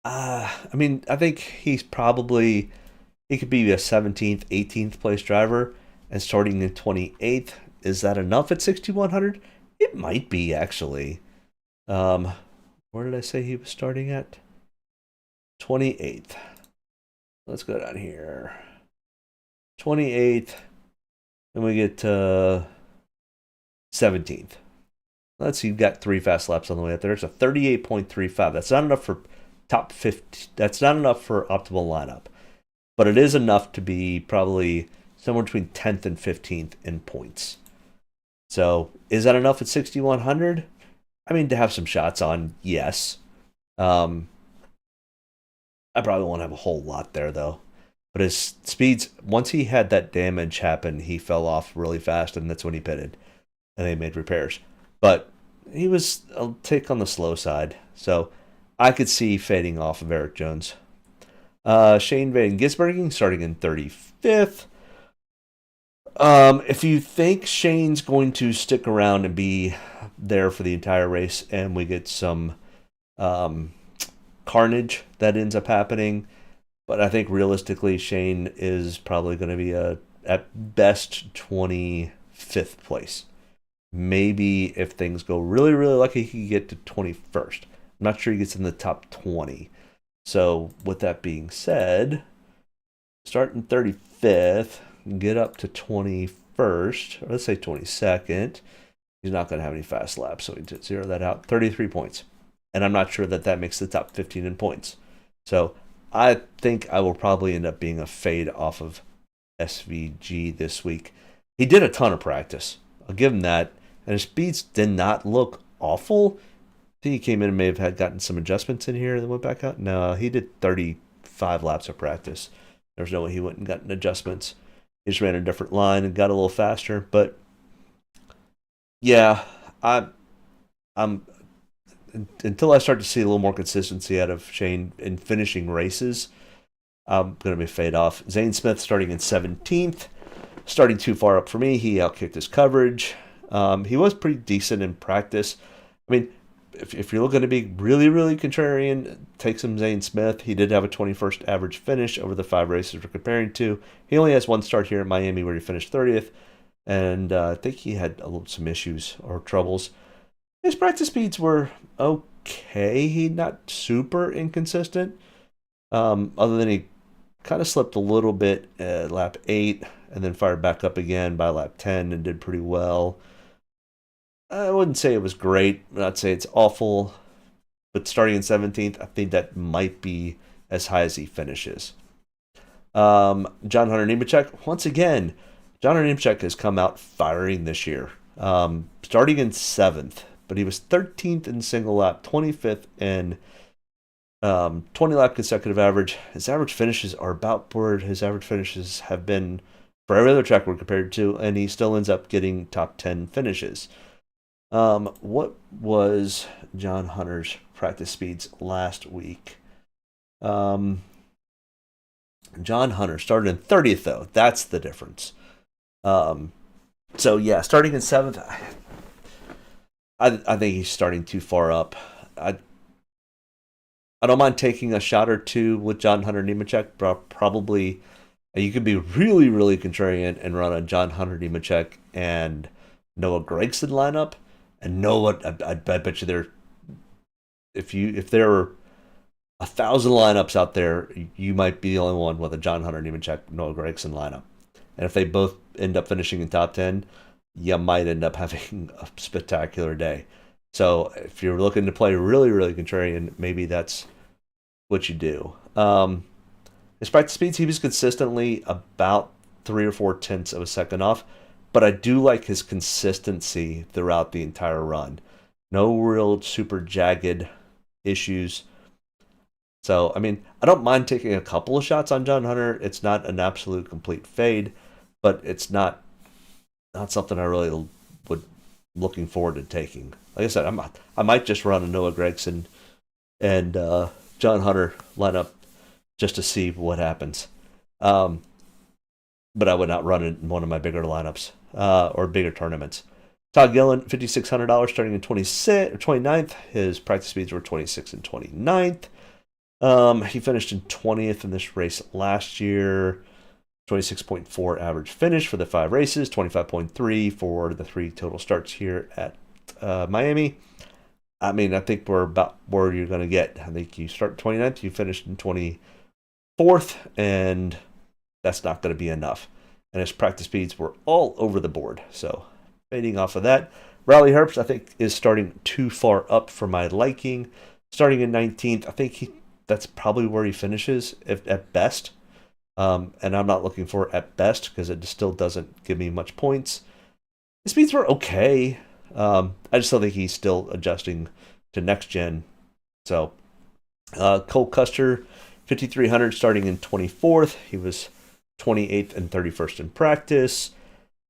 Speaker 4: I mean, I think he could be a 17th, 18th place driver, and starting in 28th, is that enough at 6,100? It might be, actually. Where did I say he was starting at? 28th. Let's go down here. 28th, and we get to 17th. Let's see, you've got 3 fast laps on the way up there. It's a 38.35. That's not enough for top 50. That's not enough for optimal lineup, but it is enough to be probably somewhere between 10th and 15th in points. So, is that enough at 6,100? I mean, to have some shots on, yes. I probably won't have a whole lot there, though. But his speeds, once he had that damage happen, he fell off really fast, and that's when he pitted. And they made repairs. But he was a tick on the slow side. So I could see fading off of Eric Jones. Shane Van Gisbergen starting in 35th. If you think Shane's going to stick around and be there for the entire race and we get some carnage that ends up happening, but I think realistically Shane is probably going to be at best 25th place. Maybe if things go really, really lucky, he could get to 21st. I'm not sure he gets in the top 20. So with that being said, start in 35th, get up to 21st, or let's say 22nd. He's not going to have any fast laps, so we just zero that out. 33 points. And I'm not sure that makes the top 15 in points. So I think I will probably end up being a fade off of SVG this week. He did a ton of practice. I'll give him that. And his speeds did not look awful. I think he came in and may have gotten some adjustments in here and then went back out. No, he did 35 laps of practice. There's no way he went and gotten adjustments. He just ran a different line and got a little faster. But yeah, I'm until I start to see a little more consistency out of Shane in finishing races, I'm going to be fade off. Zane Smith starting in 17th. Starting too far up for me. He outkicked his coverage. He was pretty decent in practice. I mean, if you're looking to be really, really contrarian, take some Zane Smith. He did have a 21st average finish over the 5 races we're comparing to. He only has one start here in Miami where he finished 30th. And I think he had some issues or troubles. His practice speeds were okay. He's not super inconsistent. Other than he kind of slipped a little bit at lap 8 and then fired back up again by lap 10 and did pretty well. I wouldn't say it was great. I'd say it's awful. But starting in 17th, I think that might be as high as he finishes. John Hunter Nemechek, once again, John Hunter Nemechek has come out firing this year. Starting in 7th, but he was 13th in single lap, 25th in 20 lap consecutive average. His average finishes are about where his average finishes have been for every other track we're compared to, and he still ends up getting top 10 finishes. What was John Hunter's practice speeds last week? John Hunter started in 30th, though. That's the difference. So, yeah, starting in 7th, I think he's starting too far up. I don't mind taking a shot or two with John Hunter Nemechek, but probably you could be really, really contrarian and run a John Hunter Nemechek and Noah Gragson lineup. And Noah, I bet you if there were 1,000 lineups out there, you might be the only one with a John Hunter Nemechek, Noah Gragson lineup. And if they both end up finishing in top 10, you might end up having a spectacular day. So if you're looking to play really, really contrarian, maybe that's what you do. His practice speeds, he was consistently about 3 or 4 tenths of a second off, but I do like his consistency throughout the entire run. No real super jagged issues. So, I mean, I don't mind taking a couple of shots on John Hunter. It's not an absolute complete fade, but it's not something I really would looking forward to taking. Like I said, I might just run a Noah Gragson and John Hunter lineup just to see what happens. But I would not run it in one of my bigger lineups or bigger tournaments. Todd Gillen, $5,600 starting in 29th. His practice speeds were 26th and 29th. He finished in 20th in this race last year. 26.4 average finish for the 5 races, 25.3 for the 3 total starts here at Miami. I mean, I think we're about where you're going to get. I think you start 29th, you finish in 24th, and that's not going to be enough. And his practice speeds were all over the board. So, fading off of that. Riley Herbst, I think, is starting too far up for my liking. Starting in 19th, I think that's probably where he finishes at best. And I'm not looking for at best because it still doesn't give me much points. His speeds were okay. I just don't think he's still adjusting to next gen. So, Cole Custer, 5,300 starting in 24th. He was 28th and 31st in practice.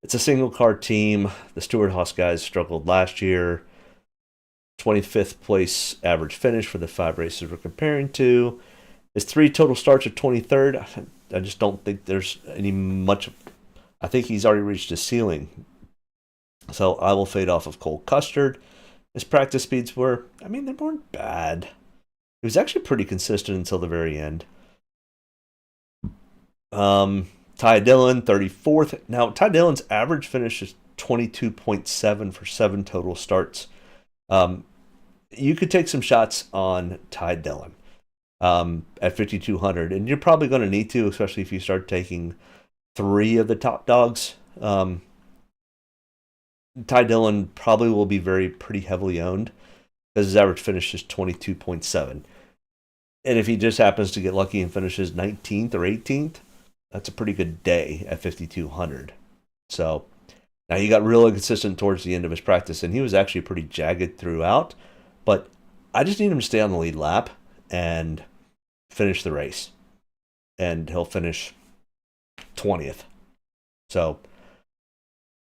Speaker 4: It's a single car team. The Stewart Haas guys struggled last year. 25th place average finish for the 5 races we're comparing to. His 3 total starts are 23rd. I just don't think there's any much. I think he's already reached his ceiling. So I will fade off of Cole Custard. His practice speeds were, I mean, they weren't bad. It was actually pretty consistent until the very end. Ty Dillon, 34th. Now, Ty Dillon's average finish is 22.7 for 7 total starts. You could take some shots on Ty Dillon at 5,200, and you're probably going to need to, especially if you start taking 3 of the top dogs. Ty Dillon probably will be pretty heavily owned because his average finish is 22.7. And if he just happens to get lucky and finishes 19th or 18th, that's a pretty good day at 5,200. So now he got really consistent towards the end of his practice, and he was actually pretty jagged throughout. But I just need him to stay on the lead lap and finish the race. And he'll finish 20th. So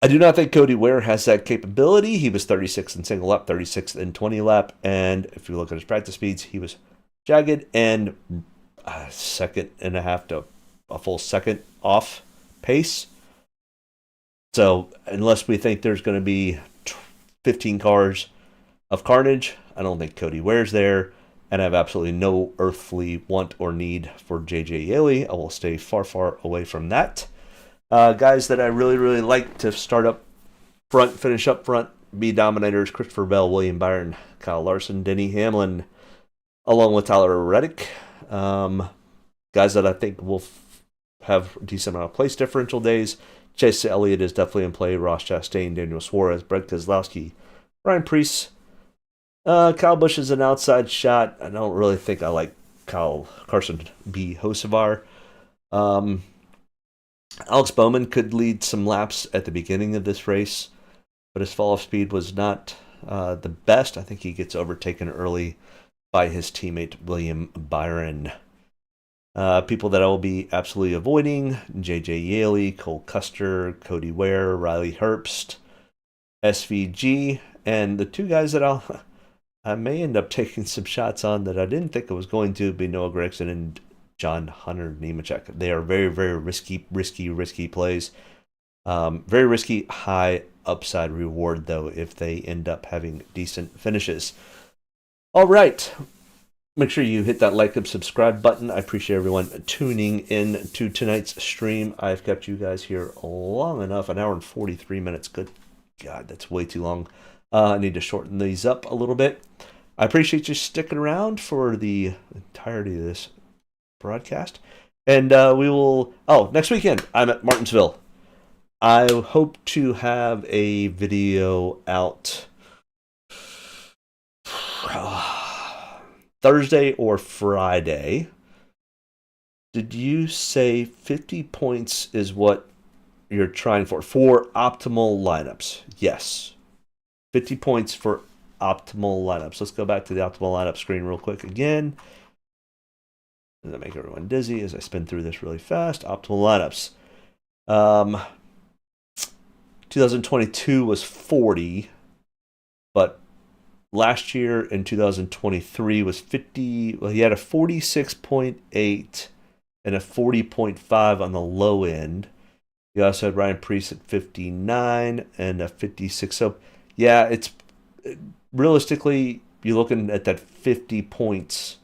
Speaker 4: I do not think Cody Ware has that capability. He was 36th in single lap, 36th in 20 lap. And if you look at his practice speeds, he was jagged and a second and a half to a full second off pace. So unless we think there's going to be 15 cars of carnage, I don't think Cody Ware's there. And I have absolutely no earthly want or need for JJ Yeley. I will stay far, far away from that. Guys that I really, really like to start up front, finish up front, be dominators: Christopher Bell, William Byron, Kyle Larson, Denny Hamlin, along with Tyler Reddick. Guys that I think will have a decent amount of place differential days. Chase Elliott is definitely in play. Ross Chastain, Daniel Suarez, Brett Keselowski, Ryan Preece. Kyle Busch is an outside shot. I don't really think I like Carson B. Hocevar. Alex Bowman could lead some laps at the beginning of this race, but his fall-off speed was not the best. I think he gets overtaken early by his teammate William Byron. People that I will be absolutely avoiding: J.J. Yeley, Cole Custer, Cody Ware, Riley Herbst, SVG, and the 2 guys that I may end up taking some shots on that I didn't think I was going to be Noah Gragson and John Hunter Nemechek. They are very, very risky plays. Very risky, high upside reward, though, if they end up having decent finishes. All right. Make sure you hit that like and subscribe button. I appreciate everyone tuning in to tonight's stream. I've kept you guys here long enough, 1 hour and 43 minutes. Good God, that's way too long. I need to shorten these up a little bit. I appreciate you sticking around for the entirety of this broadcast. And we will... Oh, next weekend, I'm at Martinsville. I hope to have a video out Thursday or Friday. Did you say 50 points is what you're trying for optimal lineups? Yes. 50 points for optimal lineups. Let's go back to the optimal lineup screen real quick again. Does that make everyone dizzy as I spin through this really fast? Optimal lineups. 2022 was 40, but last year in 2023 was 50. Well, he had a 46.8 and a 40.5 on the low end. You also had Ryan Preece at 59 and a 56. So, yeah, it's realistically, you're looking at that 50 points.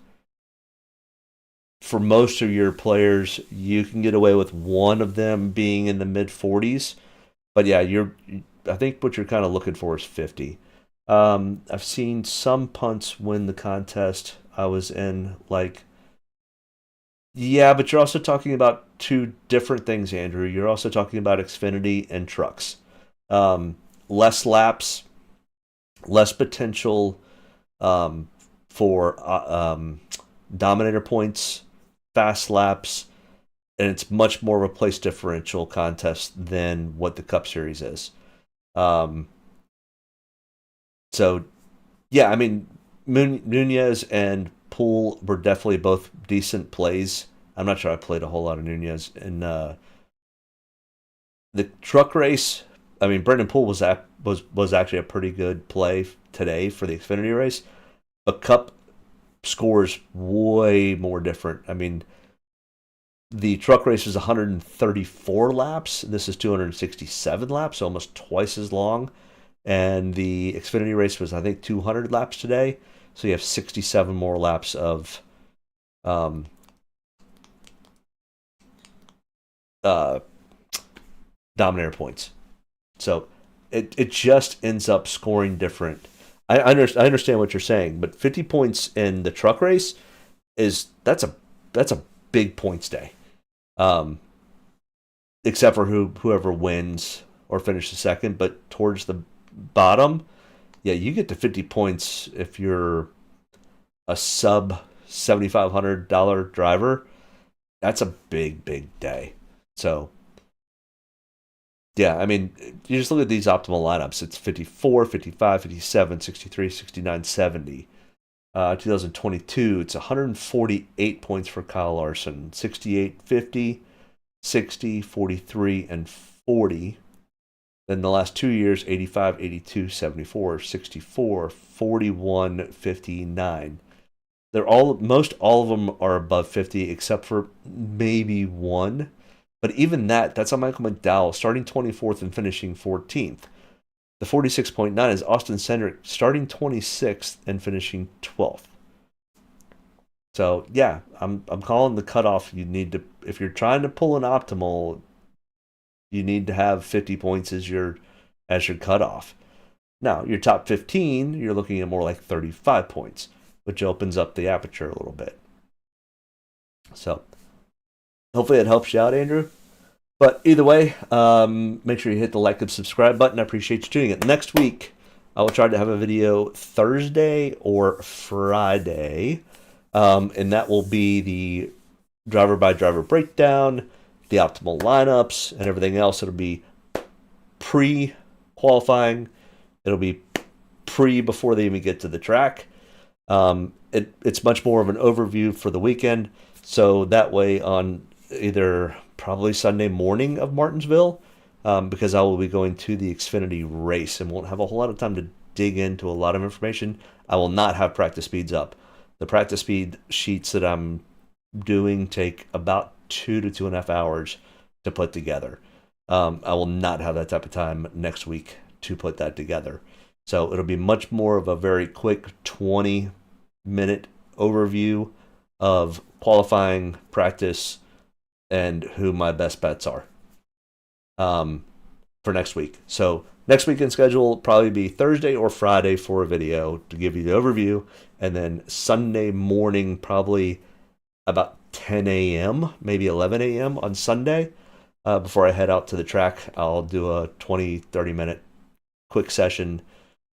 Speaker 4: For most of your players, you can get away with one of them being in the mid 40s. But yeah, I think what you're kind of looking for is 50. I've seen some punts win the contest I was in, like, yeah, but you're also talking about two different things, Andrew. You're also talking about Xfinity and trucks. Less laps, less potential for dominator points, fast laps, and it's much more of a place differential contest than what the Cup Series is. So, yeah, I mean, Nunez and Poole were definitely both decent plays. I'm not sure I played a whole lot of Nunez in the truck race. I mean, Brendan Poole was actually a pretty good play today for the Xfinity race, but Cup scores way more different. I mean, the truck race is 134 laps. This is 267 laps, so almost twice as long. And the Xfinity race was, I think, 200 laps today. So you have 67 more laps of dominator points. So it just ends up scoring different. I understand what you're saying, but 50 points in the truck race that's a big points day. Except for whoever wins or finishes second, but towards the bottom, yeah, you get to 50 points if you're a sub $7,500 driver. That's a big day. So, yeah, I mean, you just look at these optimal lineups. It's 54, 55, 57, 63, 69, 70. 2022, it's 148 points for Kyle Larson. 68, 50, 60, 43, and 40. Then the last 2 years, 85, 82, 74, 64, 41, 59. Most all of them are above 50, except for maybe one. But even that's on Michael McDowell, starting 24th and finishing 14th. The 46.9 is Austin Cindric, starting 26th and finishing 12th. So yeah, I'm calling the cutoff. You need to, if you're trying to pull an optimal, you need to have 50 points as your cutoff. Now, your top 15, you're looking at more like 35 points, which opens up the aperture a little bit. So hopefully it helps you out, Andrew. But either way, make sure you hit the like and subscribe button. I appreciate you tuning in. Next week, I will try to have a video Thursday or Friday, and that will be the driver-by-driver breakdown, the optimal lineups, and everything else. It'll be pre-qualifying. It'll be before they even get to the track. It's much more of an overview for the weekend, so that way on either probably Sunday morning of Martinsville, because I will be going to the Xfinity race and won't have a whole lot of time to dig into a lot of information. I will not have practice speeds up. The practice speed sheets that I'm doing take about 2 to 2.5 hours to put together. I will not have that type of time next week to put that together. So it'll be much more of a very quick 20-minute overview of qualifying, practice, and who my best bets are for next week. So next weekend schedule will probably be Thursday or Friday for a video to give you the overview, and then Sunday morning probably about 10 a.m., maybe 11 a.m. on Sunday. Before I head out to the track, I'll do a 20-30 minute quick session.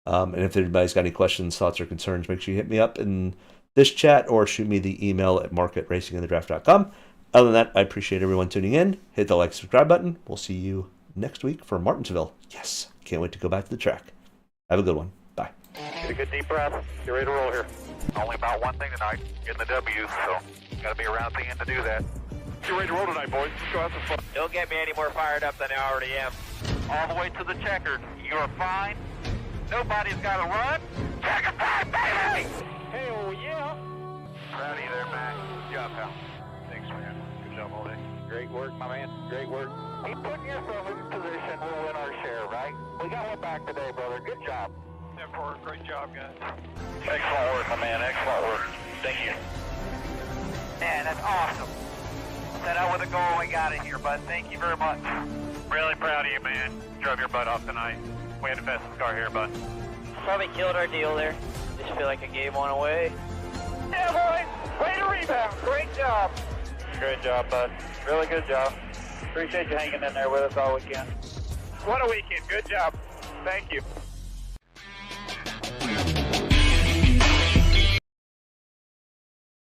Speaker 4: And if anybody's got any questions, thoughts, or concerns, make sure you hit me up in this chat or shoot me the email at mark@racinginthedraft.com. Other than that, I appreciate everyone tuning in. Hit the like, subscribe button. We'll see you next week for Martinsville. Yes, can't wait to go back to the track. Have a good one. Bye.
Speaker 3: Get a good deep breath. Get ready to roll here. Only about one thing tonight, getting the W's, so got to be around at the end to do that. Get ready to roll tonight, boys. Let's go have some fun.
Speaker 2: Don't get me any more fired up than I already am.
Speaker 3: All the way to the checkered. You're fine. Nobody's got to run. Checker time, baby!
Speaker 1: Hell yeah!
Speaker 3: Proud of you there, Matt. Good job, pal. Thanks, man. Good job all day. Great work, my man. Great work.
Speaker 2: Keep putting yourself in position, we'll win our share, right? We got one back today, brother. Good job.
Speaker 3: 10-4, great job, guys.
Speaker 2: Excellent work, my man. Excellent work. Thank you. Man, that's awesome. Set out with a goal, we got it here, bud. Thank you very much.
Speaker 3: Really proud of you, man. Drove your butt off tonight. We had the fastest car here, bud.
Speaker 5: Probably killed our deal there. Just feel like I gave one away.
Speaker 2: Yeah, boys. Way to rebound. Great job.
Speaker 3: Great job, bud. Really good job. Appreciate you hanging in there with us all weekend.
Speaker 2: What a weekend. Good job. Thank you.